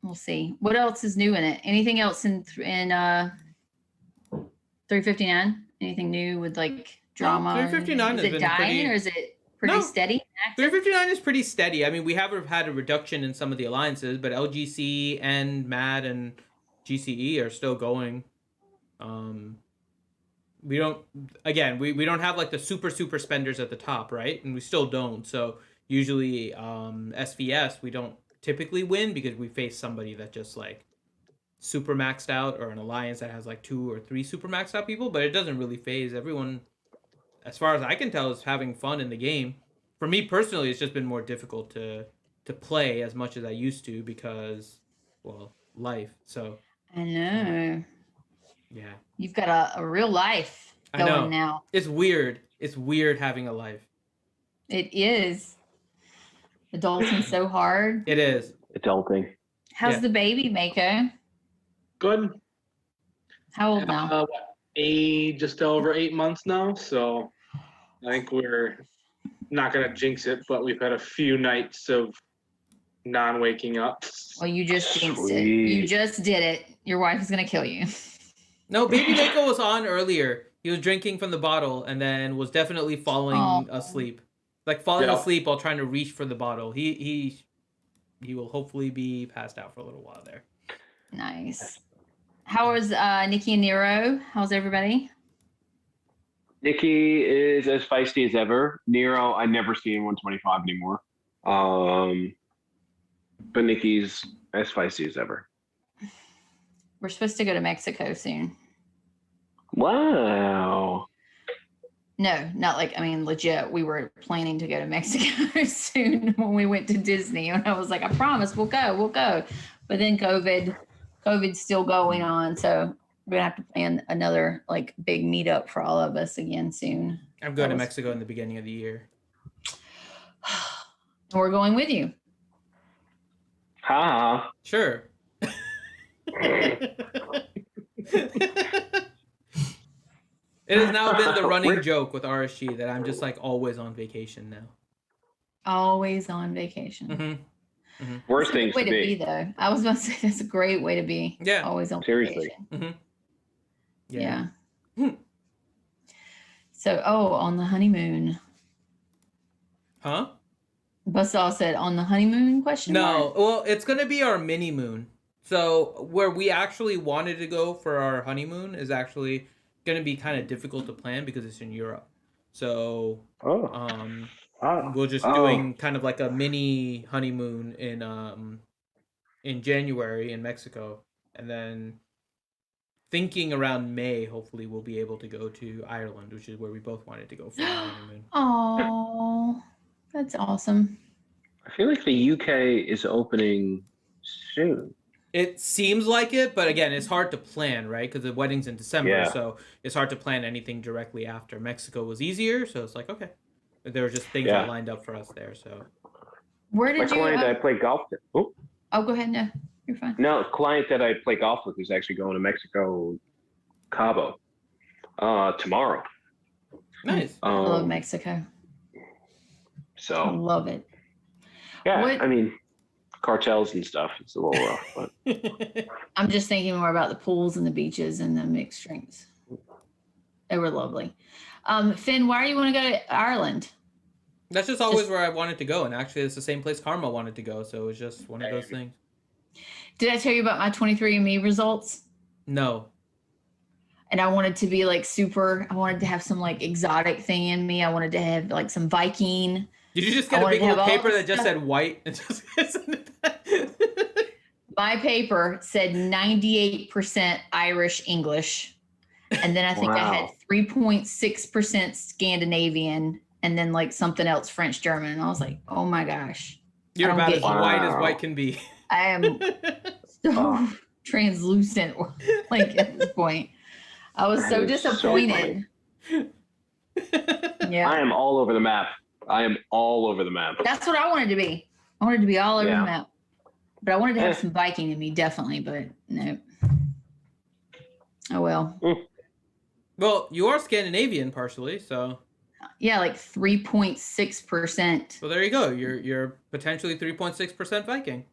We'll see. What else is new in it? Anything else in 359? Anything new with like drama? 359 is has it been dying pretty- or is it pretty No. steady? 359 is pretty steady. I mean, we have had a reduction in some of the alliances, but LGC and MAD and GCE are still going. We don't have like the super spenders at the top, right? And we still don't. So usually SVS we don't typically win because we face somebody that just like super maxed out, or an alliance that has like 2 or 3 super maxed out people, but it doesn't really phase everyone. As far as I can tell, is having fun in the game. For me personally, it's just been more difficult to play as much as I used to because, well, life. So I know. yeah, You've got a real life I know. going now. It's weird. It's weird having a life. It is. Adulting so hard. It is. Adulting. How's Yeah. the baby, Mako? Good. How old now? Just over 8 months now. So I think we're not gonna jinx it, but we've had a few nights of non-waking up. Well, you just jinxed it. You Sweet. just did it. Your wife is gonna kill you. No, Baby Mako was on earlier. He was drinking from the bottle and then was definitely falling asleep. Like falling Yeah. asleep while trying to reach for the bottle. He will hopefully be passed out for a little while there. Nice. How is Nikki and Nero? How's everybody? Nikki is as feisty as ever. Nero, I never see in 125 anymore. But Nikki's as feisty as ever. We're supposed to go to Mexico soon. Wow. No, not like, I mean, legit. We were planning to go to Mexico soon when we went to Disney. And I was like, I promise we'll go. But then COVID's still going on. So we're going to have to plan another like big meetup for all of us again soon. I'm going That to was- Mexico in the beginning of the year. And we're going with you. Ha. Sure. It has now been the running joke with RSG that I'm just like always on vacation now. Always on vacation. Mm-hmm. Worst That's a things good to way be. though. I was about to say that's a great way to be. Yeah. Always on Seriously. vacation. Mm-hmm. Yeah. Hmm. So, on the honeymoon. Huh? Buzzsaw said, on the honeymoon question No. mark? Well, it's gonna be our mini moon. So where we actually wanted to go for our honeymoon is actually gonna be kind of difficult to plan because it's in Europe. So we're just doing kind of like a mini honeymoon in January in Mexico, and then thinking around May, hopefully we'll be able to go to Ireland, which is where we both wanted to go for our honeymoon. Oh, that's awesome. I feel like the UK is opening soon. It seems like it, but again, it's hard to plan, right? Because the wedding's in December, Yeah. so it's hard to plan anything directly after. Mexico was easier, so it's like, okay. But there were just things Yeah. that lined up for us there, so. Where My did you? client that I play golf with. Oh, Go ahead. No, you're fine. no, client that I play golf with is actually going to Mexico, Cabo, tomorrow. Nice. I love Mexico. I So love it. yeah, What- I mean, cartels and stuff. It's a little rough, but I'm just thinking more about the pools and the beaches and the mixed drinks. They were lovely. Finn, why do you want to go to Ireland? That's just always where I wanted to go, and actually, it's the same place Karma wanted to go. So it was just one of those things. Did I tell you about my 23andMe results? No. And I wanted to be like super. I wanted to have some like exotic thing in me. I wanted to have like some Viking. Did you just get a big old paper that just said white? And just my paper said 98% Irish English. And then I think I had 3.6% Scandinavian and then like something else, French, German. And I was like, oh my gosh. You're about as white can be. I am so translucent like at this point. I was so disappointed. Yeah. I am all over the map. That's what I wanted to be. I wanted to be all over the map. But I wanted to have some Viking in me, definitely, but no. Oh well. Well, you are Scandinavian partially, so. Yeah, like 3.6%. So there you go. You're potentially 3.6% Viking.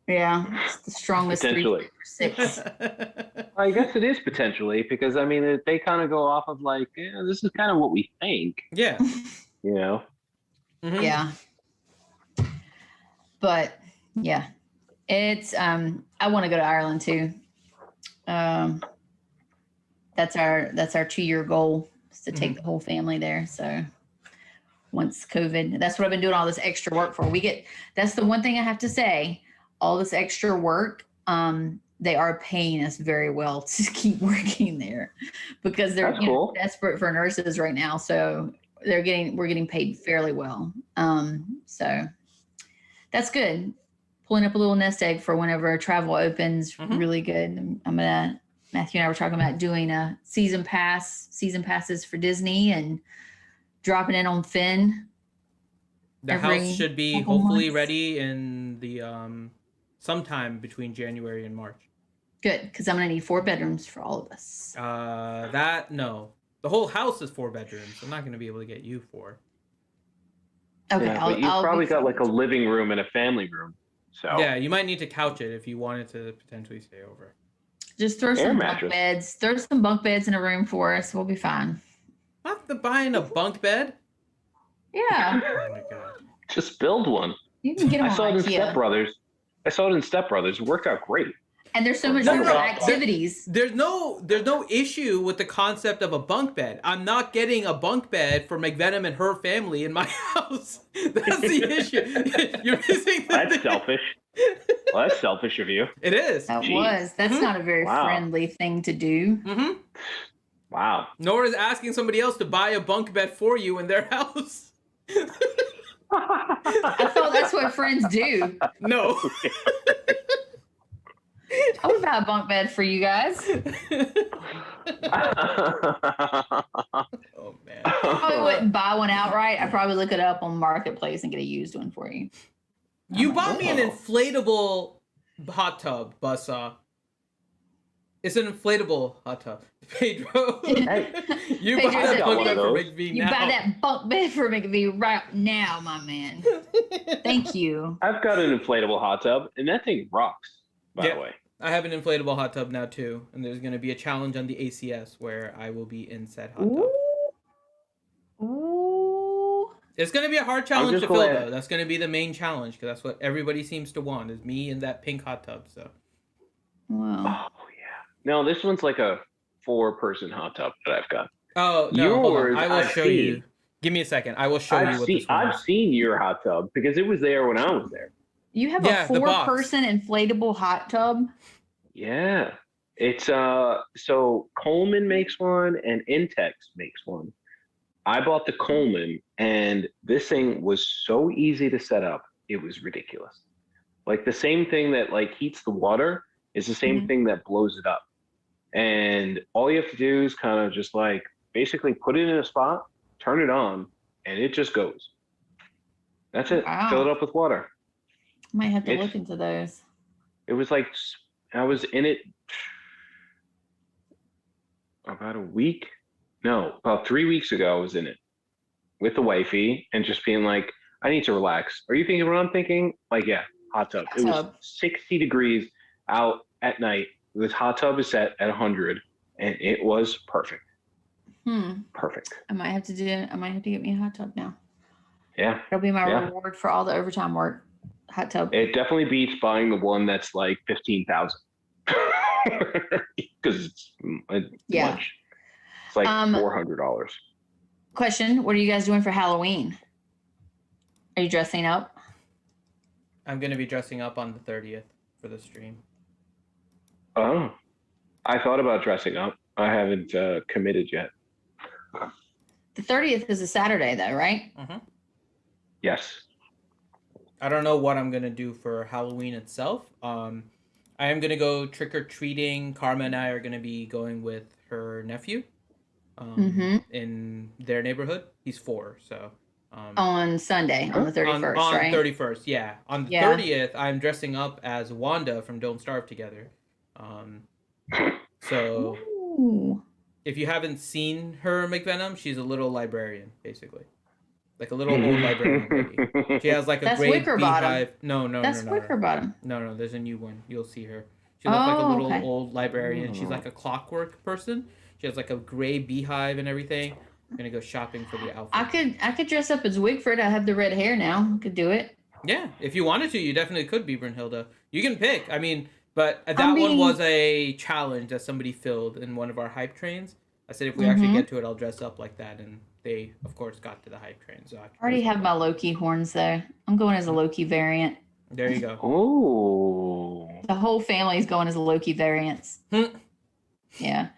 Yeah, it's the strongest 3.6. I guess it is potentially because I mean they kind of go off of like this is kind of what we think. Yeah. You know. Mm-hmm. Yeah. But yeah, it's I want to go to Ireland too. That's our 2-year goal is to take the whole family there. So once COVID, that's what I've been doing all this extra work for. That's the one thing I have to say. All this extra work, they are paying us very well to keep working there because they're desperate for nurses right now. So we're getting paid fairly well. So that's good. Pulling up a little nest egg for whenever travel opens, really good. Matthew and I were talking about doing a season passes for Disney and dropping in on Finn. The house should be hopefully ready in the sometime between January and March. Good, because I'm gonna need 4 bedrooms for all of us. No. The whole house is 4 bedrooms. I'm not gonna be able to get you 4. Okay, yeah, but you've probably got like a living room and a family room. So yeah, you might need to couch it if you wanted to potentially stay over. Just throw some bunk beds. Throw some bunk beds in a room for us. We'll be fine. Not buying a bunk bed? Yeah. Oh my god. Just build one. You can get them I saw it in Step Brothers. It worked out great. And there's so much more activities. There's no issue with the concept of a bunk bed. I'm not getting a bunk bed for McVenom and her family in my house. That's the issue. You're missing That's selfish. Well, that's selfish of you. It is. That's not a very friendly thing to do. Mm-hmm. Wow. Nor is asking somebody else to buy a bunk bed for you in their house. I thought that's what friends do. No. I would buy a bunk bed for you guys. Oh man. I probably wouldn't buy one outright. I'd probably look it up on Marketplace and get a used one for you. You bought me an inflatable hot tub, Buzzsaw. It's an inflatable hot tub. Pedro. Hey. You buy that bunk bed for McVee now. You buy that bunk bed for McVee right now, my man. Thank you. I've got an inflatable hot tub, and that thing rocks, by the way. I have an inflatable hot tub now, too. And there's going to be a challenge on the ACS where I will be in said hot tub. Ooh. It's going to be a hard challenge to fill, though. That's going to be the main challenge, because that's what everybody seems to want, is me in that pink hot tub. So. Wow. Oh, yeah. No, this one's like a 4-person hot tub that I've got. Oh, no, hold on. I will show you. Give me a second. I will show you what this one is. I've seen your hot tub, because it was there when I was there. You have a 4-person inflatable hot tub? Yeah. It's so Coleman makes one and Intex makes one. I bought the Coleman and this thing was so easy to set up. It was ridiculous. Like the same thing that like heats the water is the same thing that blows it up. And all you have to do is kind of just like basically put it in a spot, turn it on, and it just goes. That's it. Wow. Fill it up with water. Might have to look into those. It was like I was in it about a week. No, about 3 weeks ago. I was in it with the wifey and just being like, I need to relax. Are you thinking what I'm thinking? Like, yeah, hot tub. It was 60 degrees out at night. This hot tub is set at 100, and it was perfect. Perfect. I might have to get me a hot tub now. Yeah. It'll be my Yeah. reward for all the overtime work. Hot tub. It definitely beats buying the one that's like 15,000. Because it's Yeah. much. It's like $400. Question: what are you guys doing for Halloween? Are you dressing up? I'm gonna be dressing up on the 30th for the stream. Oh, I thought about dressing up. I haven't committed yet. The 30th is a Saturday, though, right? Mm-hmm. Yes. I don't know what I'm gonna do for Halloween itself. I am gonna go trick or treating. Karma and I are gonna be going with her nephew. In their neighborhood. He's 4, so. On Sunday, on the 31st, right? On 31st, yeah. On the 30th, I'm dressing up as Wanda from Don't Starve Together. So, if you haven't seen her McVenom, she's a little librarian, basically. Like a little old librarian lady. She has like a That's gray Wickerbottom. beehive. No. That's Wickerbottom. No, there's a new one. You'll see her. She looks like a little old librarian. She's like a clockwork person. She has like a gray beehive and everything. I'm gonna go shopping for the outfit. I could dress up as Wigford. I have the red hair now. I could do it. Yeah, if you wanted to, you definitely could be Brunhilde. You can pick. I mean, but that one was a challenge that somebody filled in one of our hype trains. I said if we actually get to it, I'll dress up like that, and they, of course, got to the hype train. So I already have my Loki horns though. I'm going as a Loki variant. There you go. Oh. The whole family's going as a Loki variants. Yeah.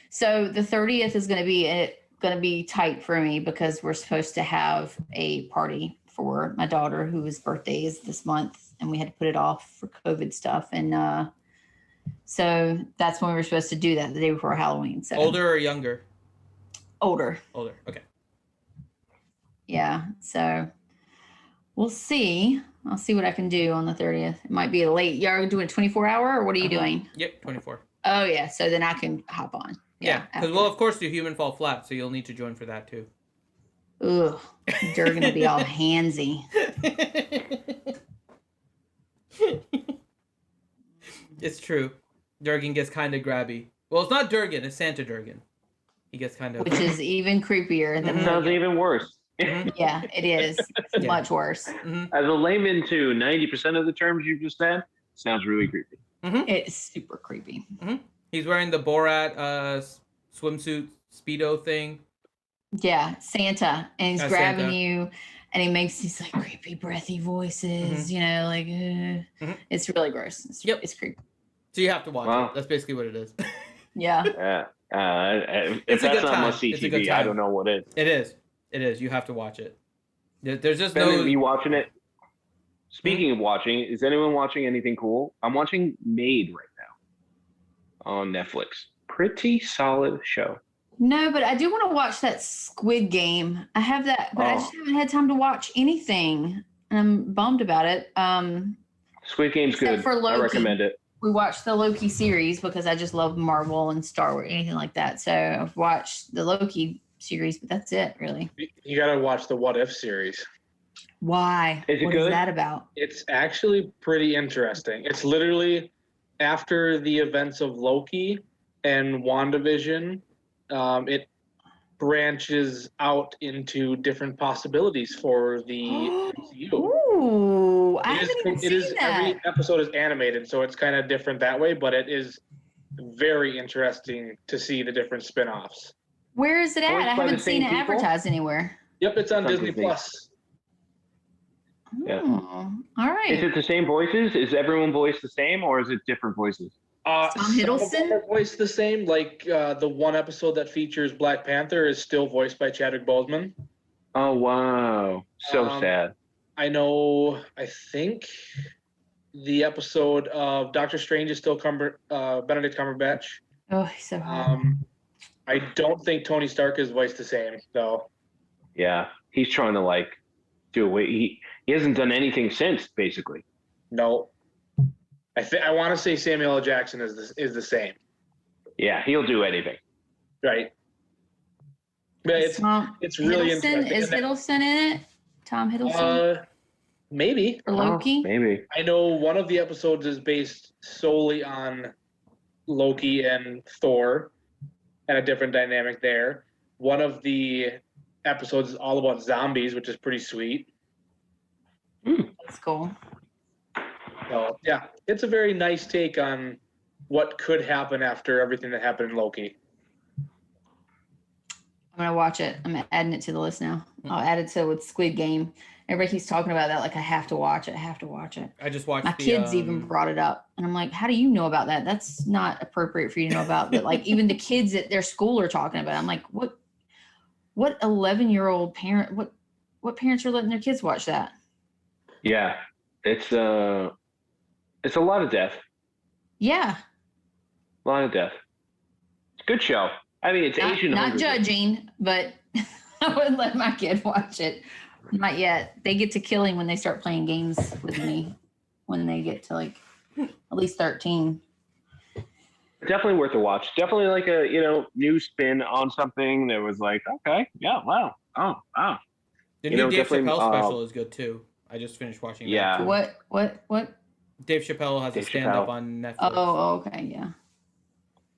So the 30th is going to be tight for me because we're supposed to have a party for my daughter whose birthday is this month, and we had to put it off for COVID stuff. And so that's when we were supposed to do that, the day before Halloween. So older or younger? Older. Okay. Yeah. So we'll see. I'll see what I can do on the 30th. It might be a late. You're doing 24-hour, or what are you doing? Yep, 24. Oh yeah. So then I can hop on. Yeah, because we'll of course do Human Fall Flat, so you'll need to join for that too. Ugh, they're gonna be all handsy. It's true. Durgan gets kind of grabby. Well, it's not Durgan; it's Santa Durgan. He gets kind of, which is even creepier than. Sounds even worse. Yeah, it is. It's much worse. As a layman to 90% of the terms you just said, sounds really creepy. It's super creepy. He's wearing the Borat swimsuit Speedo thing. Yeah, Santa, and he's grabbing Santa. You, and he makes these like creepy, breathy voices. You know, like it's really gross. It's creepy. So you have to watch it. That's basically what it is. Yeah. If that's not must see TV, I don't know what is. It is. You have to watch it. There's just Ben, are you watching it? Speaking of watching, is anyone watching anything cool? I'm watching Made right now on Netflix. Pretty solid show. No, but I do want to watch that Squid Game. I have that, but I just haven't had time to watch anything. I'm bummed about it. Squid Game's good. For Loki. I recommend it. We watched the Loki series because I just love Marvel and Star Wars, anything like that. So I've watched the Loki series, but that's it, really. You got to watch the What If series. Why? Is it what good? Is that about? It's actually pretty interesting. It's literally after the events of Loki and WandaVision, it branches out into different possibilities for the MCU. Ooh, I haven't even seen that. Every episode is animated, so it's kind of different that way, but it is very interesting to see the different spin-offs. Where is it at? I haven't seen it advertised anywhere. Yep, it's on Disney Plus. Yeah. Oh, all right. Is it the same voices? Is everyone voiced the same, or is it different voices? Tom Hiddleston are voiced the same. Like the one episode that features Black Panther is still voiced by Chadwick Boseman. Oh wow, so sad. I know. I think the episode of Doctor Strange is still Benedict Cumberbatch. Oh, he's so hot. I don't think Tony Stark is voiced the same though. Yeah, he's trying to like do away. He hasn't done anything since, basically. No. I want to say Samuel L. Jackson is the same. Yeah, he'll do anything. Right. But it's really interesting. Is Hiddleston in it? Tom Hiddleston? Maybe. Or Loki? Maybe. I know one of the episodes is based solely on Loki and Thor and a different dynamic there. one of the episodes is all about zombies, which is pretty sweet. That's cool. So yeah, it's a very nice take on what could happen after everything that happened in Loki. I'm gonna watch it. I'm adding it to the list now. I'll add it to with Squid Game. Everybody keeps talking about that. Like, I have to watch it. I have to watch it. I just watched My kids even brought it up, and I'm like, "How do you know about that? That's not appropriate for you to know about." But like, even the kids at their school are talking about it. I'm like, "What 11-year-old parent? What parents are letting their kids watch that?" Yeah, it's a lot of death. Yeah, A lot of death. It's a good show. I mean, it's Asian. not Hunger judging, but I wouldn't let my kid watch it. Not yet. They get to killing when they start playing games with me. When they get to like at least 13. Definitely worth a watch. Definitely like a new spin on something that was like, okay, yeah, wow, oh wow. The You new know, Dave definitely, Chappelle special is good too. I just finished watching Yeah. that. too. What? Dave Chappelle has Dave a stand-up Chappelle. on Netflix. Oh, okay, yeah.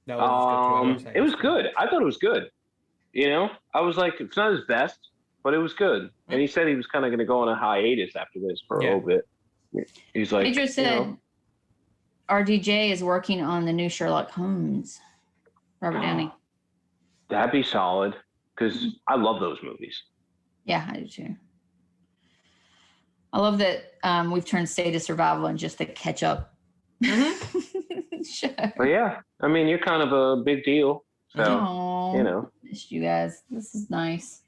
That was good too. It was good. I thought it was good. I was like, it's not his best, but it was good. And he said he was kind of going to go on a hiatus after this for a little bit. He's like, Pedro said RDJ is working on the new Sherlock Holmes. Robert Downey. That'd be solid because I love those movies. Yeah, I do too. I love that we've turned State of Survival into just a catch-up show. But yeah, I mean, you're kind of a big deal. So, Oh, missed you guys. This is nice.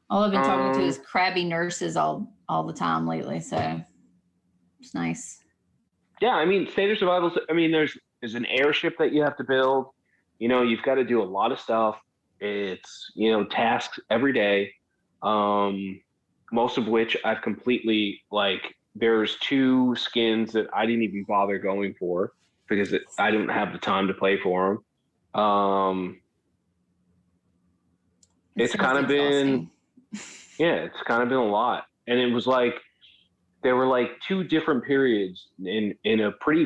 All I've been talking to is crabby nurses all the time lately, so it's nice. Yeah, I mean, State of Survival. I mean, there's an airship that you have to build. You've got to do a lot of stuff. It's tasks every day. Most of which I've completely There's 2 skins that I didn't even bother going for because I didn't have the time to play for them. It's kind of been, it's kind of been a lot. And it was like, there were 2 different periods in a pretty,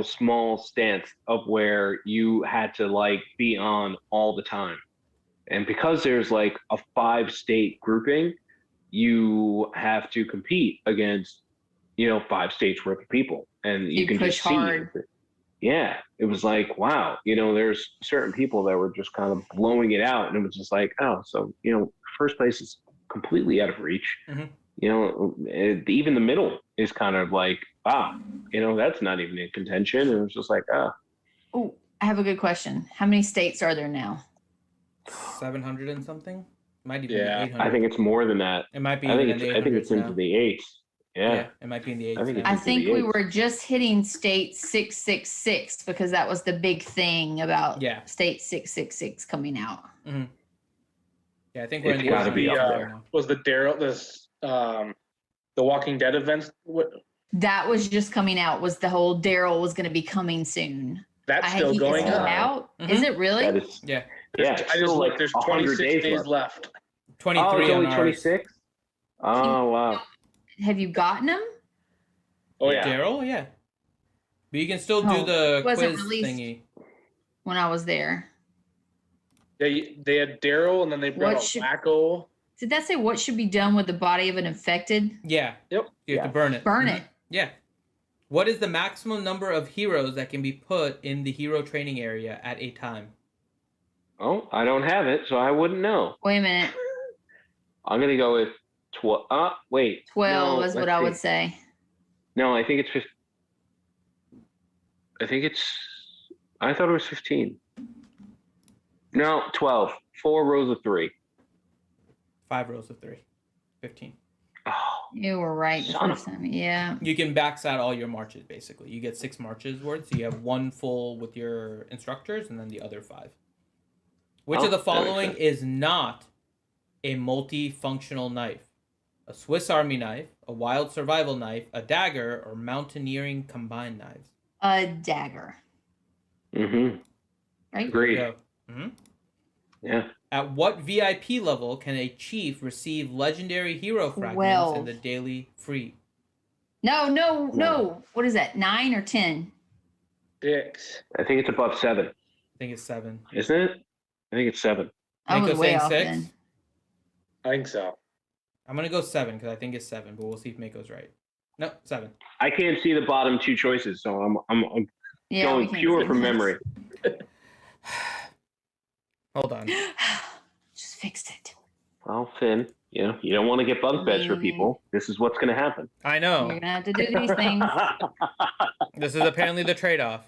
small stance of where you had to be on all the time. And because there's a 5-state grouping, you have to compete against, 5 states worth of people. And you can push just see. hard. Yeah, it was like, wow, there's certain people that were just kind of blowing it out. And it was just like, oh, so, first place is completely out of reach. Mm-hmm. Even the middle is kind of like, wow, that's not even in contention. And it was just like, Oh, I have a good question. How many states are there now? 700 and something? Might even be 800. I think it's more than that. It might be I even think in the 800s it's into now. the 8s. Yeah. It might be in the 8s. I think now. I think we were just hitting state 666 because that was the big thing about state 666 coming out. Mm-hmm. Yeah, I think we're It's in the gotta be 800s up there. now. Was the the Walking Dead events? That was just coming out. Was the whole Daryl was going to be coming soon? That's still going Is he on. out? Mhm. Is it really? That is, Yeah. yeah. I just looked. There's 26 days left. 23 Oh, it's on only ours. 26? Oh, wow. Have you gotten them? Oh yeah. Daryl, yeah. But you can still do Oh, the it wasn't quiz released. thingy. When I was there. They had Daryl, and then they brought out Wacko. Did that say what should be done with the body of an infected? Yeah. Yep. You have to burn it. Burn Mhm. it. Yeah. What is the maximum number of heroes that can be put in the hero training area at a time? Oh, I don't have it, so I wouldn't know. Wait a minute. I'm going to go with 12. Wait. 12 No, is what let's I would see. say. No, I think it's 15. I thought it was 15. No, 12. 4 rows of 3. 5 rows of 3. 15. Oh, You were right the Son of first time. Yeah. You can max out all your marches, basically. You get 6 marches worth, so you have 1 full with your instructors, and then the other 5. Which of the that makes following sense. is not a multifunctional knife? A Swiss Army knife, a wild survival knife, a dagger, or mountaineering combined knives? A dagger. Mm-hmm. Right? Agreed. Mm-hmm. Yeah. At what VIP level can a chief receive legendary hero fragments 12. in the daily free? No. What is that? 9 or 10? 6. I think it's above 7. I think it's 7. Isn't it? I think it's 7. I was Mako's way saying off 6. then. I think so. I'm gonna go 7 because I think it's 7, but we'll see if Mako's right. No, 7. I can't see the bottom two choices, so I'm Yeah, going we can't pure see from this. memory. Hold on. Just fixed it. Well, Finn, you don't want to get bunk beds for people. This is what's going to happen. I You're know. gonna have to do these things. This is apparently the trade-off.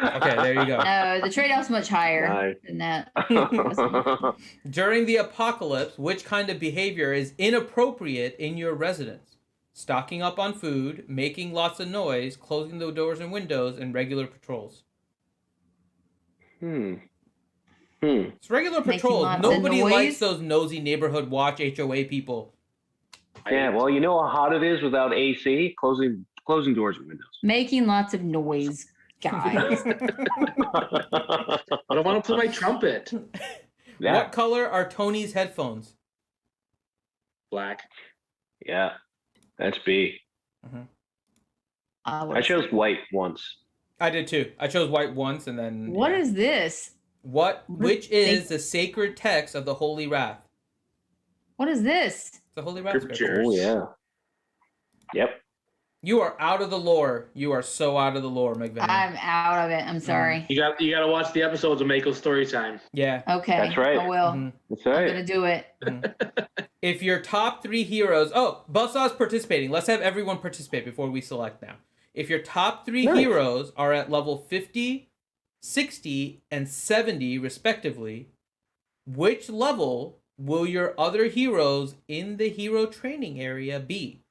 Okay, there you go. No, the trade-off's much higher Nice. than that. During the apocalypse, which kind of behavior is inappropriate in your residence? Stocking up on food, making lots of noise, closing the doors and windows, and regular patrols. It's regular Making patrols. lots of Nobody noise? likes those nosy neighborhood watch HOA people. Yeah, well, you know how hot it is without AC? Closing doors and windows. Making lots of noise, guys. I don't want to play my trumpet. Yeah, What color are Tony's headphones? Black. yeah, that's B. I chose white once. I did too. I chose white once and then... What yeah. is this? Which is the sacred text of the Holy Wrath? What is this? The Holy Wrath Scripture. scripture. Oh, yeah. Yep. You are out of the lore. You are so out of the lore, McVenom. I'm out of it. I'm sorry. You got to watch the episodes of Mako's story time. Yeah. Okay. That's right. I will. Mhm. That's I'm right. gonna do it. If your top 3 heroes... Oh, Buzzsaw's participating. Let's have everyone participate before we select now. If your top 3 Nice. heroes are at level 50, 60, and 70, respectively, which level will your other heroes in the hero training area be?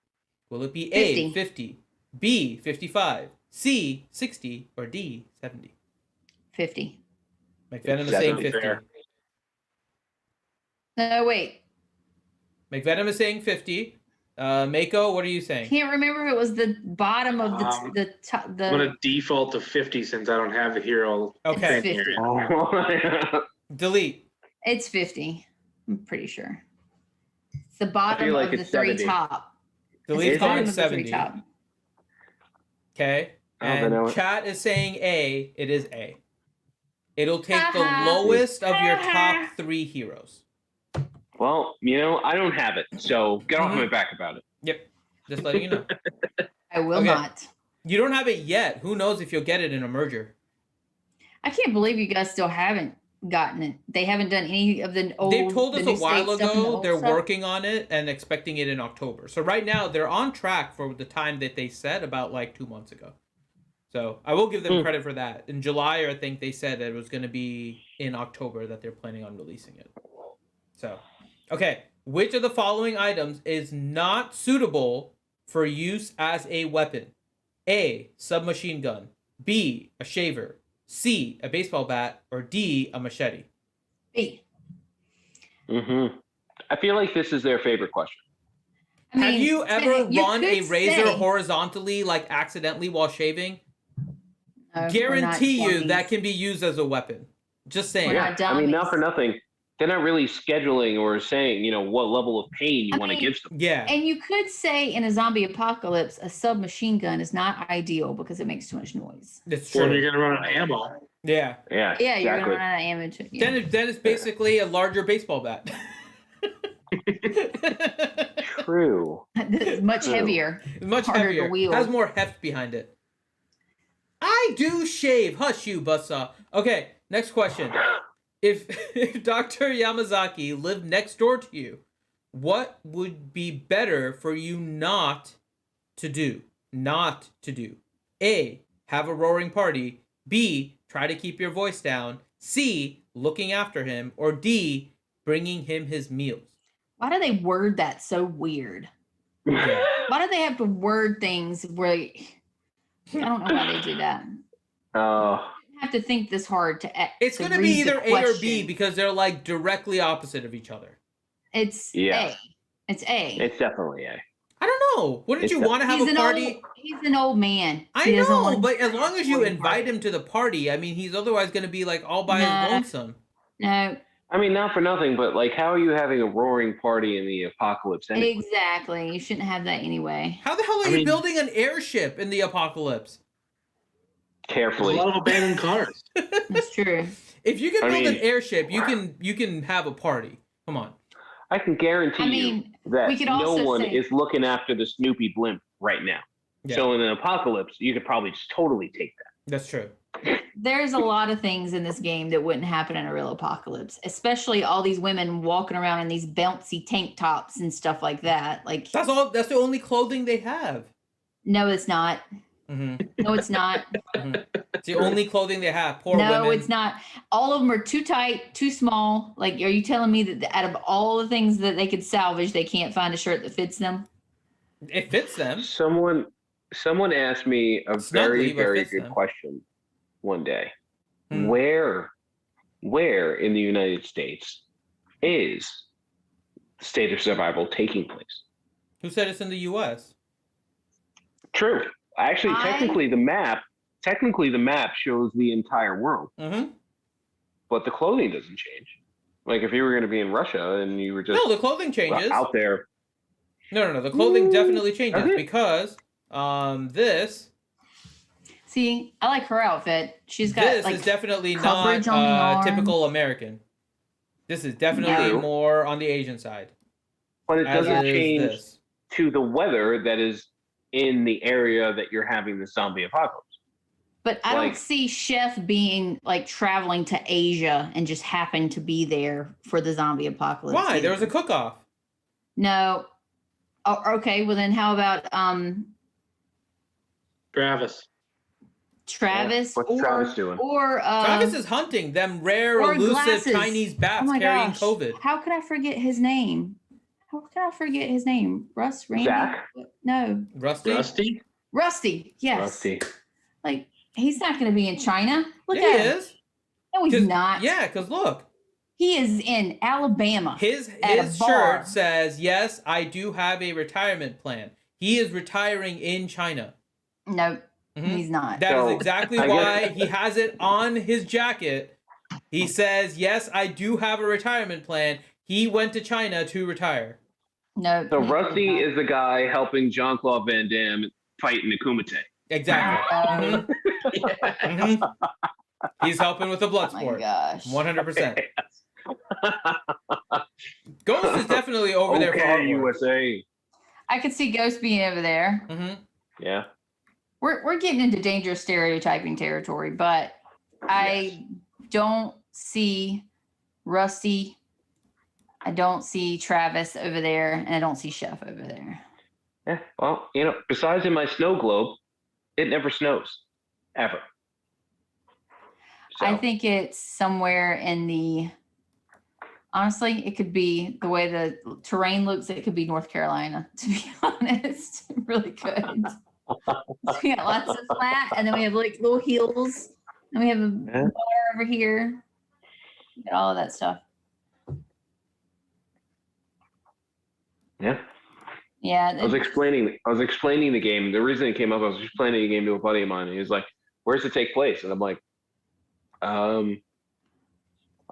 Will it be A, 50. 50, B, 55, C, 60, or D, 70? 50. McVenom is saying 50. Fair. No, wait. McVenom is saying 50. Mako, what are you saying? Can't remember if it was the bottom of the top. I'm going to default to 50 since I don't have the hero. Okay. It's 50. Delete. It's 50. I'm pretty sure. It's the bottom feel like of the it's 3 70. top. Delete It's the bottom on of the 3 70. top. Okay. then I And would- chat is saying A. It is A. It'll take the Haha. lowest of your top 3 heroes. Well, I don't have it, so get off my back about it. Yep. Just letting you know. I will Okay. not. You don't have it yet. Who knows if you'll get it in a merger? I can't believe you guys still haven't gotten it. They haven't done any of the old. They've told us the a new while state stuff and the ago old they're stuff. working on it and expecting it in October. So right now they're on track for the time that they said about like 2 months ago. So I will give them credit for that. In July, I think they said that it was going to be in October that they're planning on releasing it. So, okay. Which of the following items is not suitable for use as a weapon? A, submachine gun. B, a shaver. C, a baseball bat. Or D, a machete. B. I feel like this is their favorite question. I mean, Have you ever you run a could razor say- horizontally, like accidentally while shaving? No, we're not Guarantee you dummies. that can be used as a weapon. Just saying. We're Yeah, not I mean, not dummies. for nothing. They're not really scheduling or saying, what level of pain you I want to mean- give them. Yeah. And you could say in a zombie apocalypse, a submachine gun is not ideal because it makes too much noise. That's When you're true. going to run out of ammo. Yeah. Yeah, Yeah, you're exactly. gonna run out of ammo. Yeah. Then it's basically a larger baseball bat. True. It's much True. heavier. It's much Harder to heavier. wield. Has more heft behind it. I do shave. Hush you, buzzsaw. Okay, next question. If Dr. Yamazaki lived next door to you, what would be better for you not to do? Not to do. A, have a roaring party. B, try to keep your voice down. C, looking after him. Or D, bringing him his meals. Why do they word that so weird? Yeah. Why do they have to word things where I don't know why they do that. Oh, You have to think this hard to. It's to going to be read the either A or B question. because they're like directly opposite of each other. It's Yeah. A. It's A. it's definitely A. I don't know. Wouldn't It's you a- want to have he's a an party? he's an old man. I He doesn't know, want- but as long as you Party. invite him to the party, I mean, he's otherwise going to be like all by Nah. his lonesome. No, I mean, not for nothing, but like, how are you having a roaring party in the apocalypse anyway? exactly. You shouldn't have that anyway. How the hell are I you mean- building an airship in the apocalypse? There's a Carefully. lot of abandoned cars. That's true. If you can I build an mean- airship, you can have a party. Come on. I can guarantee I mean, you that we could no also one say- is looking after the Snoopy blimp right now. Yeah. So in an apocalypse, you could probably just totally take that. That's true. There's a lot of things in this game that wouldn't happen in a real apocalypse, especially all these women walking around in these bouncy tank tops and stuff like that. Like, That's all. That's the only clothing they have. no, it's not. hmm No, it's not. It's the only clothing they have. Poor No, women. it's not. All of them are too tight, too small. Like, are you telling me that out of all the things that they could salvage, they can't find a shirt that fits them? It fits them. Someone asked me a Snugly, very, but very fits good them. question one day. Hmm. Where in the United States is State of Survival taking place? Who said it's in the U.S.? True. Actually, I- technically the map shows the entire world, Mm-hmm. but the clothing doesn't change. Like if you were going to be in Russia and you were just No, the clothing changes. out there. No. The clothing definitely changes Okay. because this See, I like her outfit. She's got this like is definitely not coverage on the arm. typical American. This is definitely No. more on the Asian side. But it As doesn't is change this. to the weather that is in the area that you're having the zombie apocalypse. But I Like- don't see Chef being like traveling to Asia and just happen to be there for the zombie apocalypse. Why? There was a either. cook-off. No. Oh, okay. Well, then how about Travis. Travis? What's or, Travis doing? Or Travis is hunting them rare, or elusive glasses. Chinese bats oh my carrying gosh. COVID. How can I forget his name? How can I forget his name? Russ? Randy? Zach? No. Rusty? Rusty? Rusty. Yes. Rusty. Like, he's not going to be in China. Look Yeah, he at him. is. No, he's 'Cause- not. Yeah, because look, He is in Alabama. his At a bar. shirt says, "Yes, I do have a retirement plan." He is retiring in China. No, Mhm. he's not. That is So, exactly I why guess- he has it on his jacket. He says, "Yes, I do have a retirement plan." He went to China to retire. No. So he's Rusty not. is the guy helping Jean-Claude Van Damme fight in the Kumite. Exactly. Oh, Mhm. He's helping with the blood oh my sport. gosh. 100%. Ghost is definitely over there for Okay, artwork. USA. I could see Ghost being over there. hmm Yeah. We're getting into dangerous stereotyping territory, but I don't see Rusty. I don't see Travis over there, and I don't see Chef over there. Yeah. Well, besides in my snow globe, it never snows. Ever. So, I think it's somewhere in the. Honestly, it could be the way the terrain looks. It could be North Carolina, to be honest. It really could. We got lots of flat, and then we have like little hills, and we have a Yeah. bar over here. We got all of that stuff. yeah. Yeah. I was explaining the game. The reason it came up, I was explaining the game to a buddy of mine, and he was like, "Where's it take place?" And I'm like, on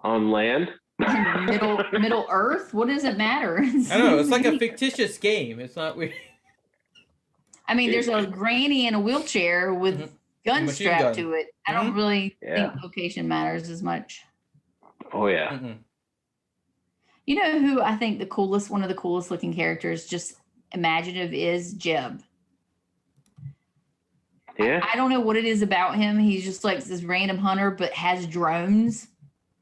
land. Middle Earth. What does it matter? I don't know. It's like a fictitious game. It's not weird. I mean, there's a granny in a wheelchair with Mhm. guns Machine strapped gun. to it. I don't Mhm. really Yeah. think location matters as much. Oh yeah. Mm-mm. You know who I think one of the coolest looking characters, just imaginative, is Jeb. Yeah. I don't know what it is about him. He's just like this random hunter, but has drones.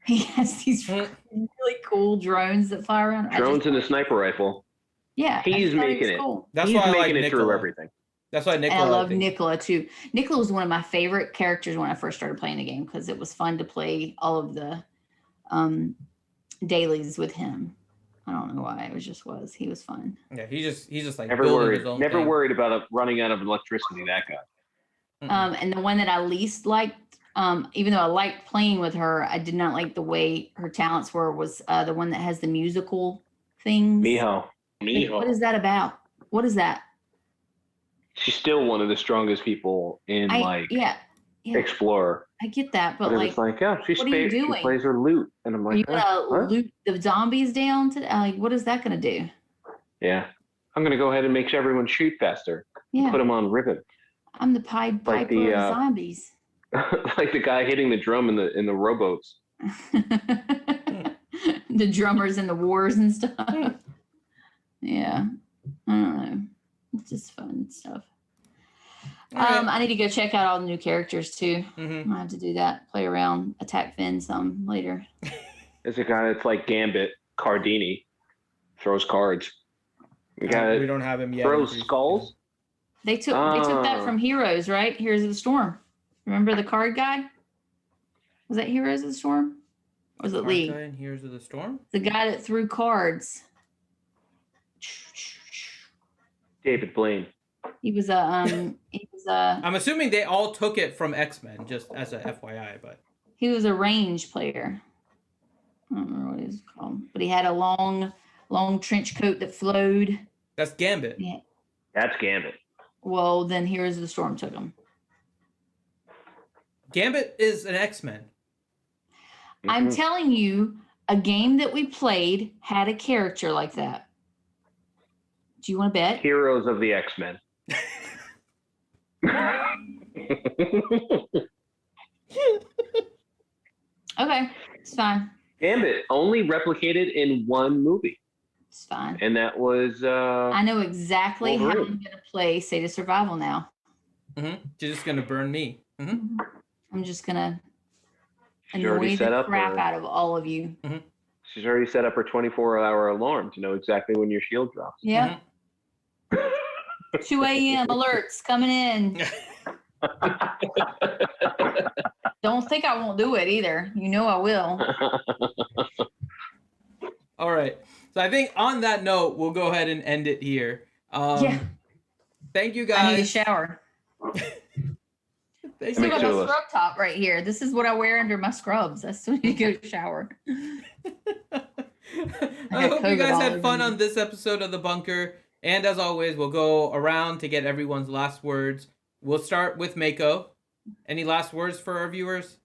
He has these Mm. really cool drones that fly around. Drones and a sniper rifle. Yeah, I He's just thought he making was it. cool. That's He's why I making like it Nicola. through everything. That's why And Nicola. I love think. Nicola too. Nicola was one of my favorite characters when I first started playing the game because it was fun to play all of the dailies with him. I don't know why. He was fun. Yeah, he's just like Never building worried. his own Never thing. worried about running out of electricity. That guy. Mm-mm. And the one that I least liked, even though I liked playing with her, I did not like the way her talents were, was the one that has the musical things. Miho. Like, what is that about? What is that? She's still one of the strongest people in Yeah, Explorer. I get that, but But like, it's like, yeah, she what are you doing? plays her lute, and I'm are you like, gonna what? loot the zombies down to like, what is that gonna do? Yeah, I'm gonna go ahead and make everyone shoot faster. Yeah, Put them on ribbon, I'm the Pied Piper the, of zombies. like the guy hitting the drum in the rowboats. The drummers and the wars and stuff. Yeah. I don't know. It's just fun stuff. All right. I need to go check out all the new characters too. Mhm. I have to do that. Play around, attack Finn some later. There's a guy that's like Gambit, Cardini, throws cards. We got We don't have him yet. throws skulls. They took that from Heroes, right? Heroes of the Storm. Remember the card guy? Was that Heroes of the Storm? Or was it League? Guy in Heroes of the Storm? The guy that threw cards. David Blaine. He was a I'm assuming they all took it from X-Men, just as a FYI, but he was a range player. I don't remember what he was called, but he had a long trench coat that flowed. that's Gambit. Yeah. That's Gambit. Well, then Heroes of the Storm took him. Gambit is an X-Men. I'm Mhm. telling you, a game that we played had a character like that. Do you want to bet? Heroes of the X-Men. Okay, it's fine. Gambit only replicated in one movie, It's fine. and that was I know exactly how I'm Wolverine. going to play State of Survival now. You're just gonna burn me. I'm just going to she's already annoy set the up crap her, out of all of you. she's already set up her 24-hour alarm to know exactly when your shield drops. Yep. 2 a.m. alerts coming in. Don't think I won't do it either. You know I will. All right. So I think on that note, we'll go ahead and end it here. Yeah. Thank you I need a guys. shower. Thank Still you got too. my scrub top right here. This is what I wear under my scrubs. I still need to go shower. I got hope you COVID guys all had over fun me. on this episode of The Bunker. And as always, we'll go around to get everyone's last words. We'll start with Mako. Any last words for our viewers?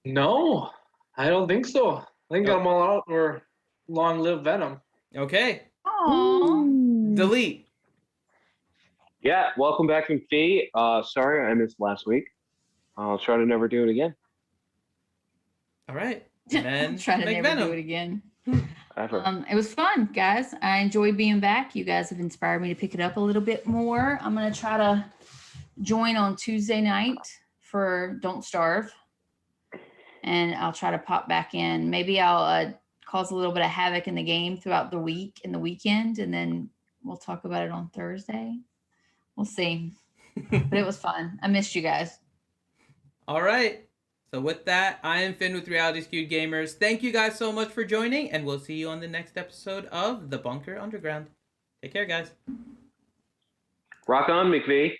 No, I don't think so. I think Nope. I'm all out or long live Venom. Okay. Aww. Delete. Yeah, welcome back, McPhee. Sorry I missed last week. I'll try to never do it again. All right. And then Try to make never do Venom. it again. Ever. It was fun, guys. I enjoyed being back. You guys have inspired me to pick it up a little bit more. I'm going to try to join on Tuesday night for Don't Starve. And I'll try to pop back in. Maybe I'll cause a little bit of havoc in the game throughout the week and the weekend. And then we'll talk about it on Thursday. We'll see. But it was fun. I missed you guys. All right. So with that, I am Finn with Reality Skewed Gamers. Thank you guys so much for joining, and we'll see you on the next episode of The Bunker Underground. Take care, guys. Rock on, McVee.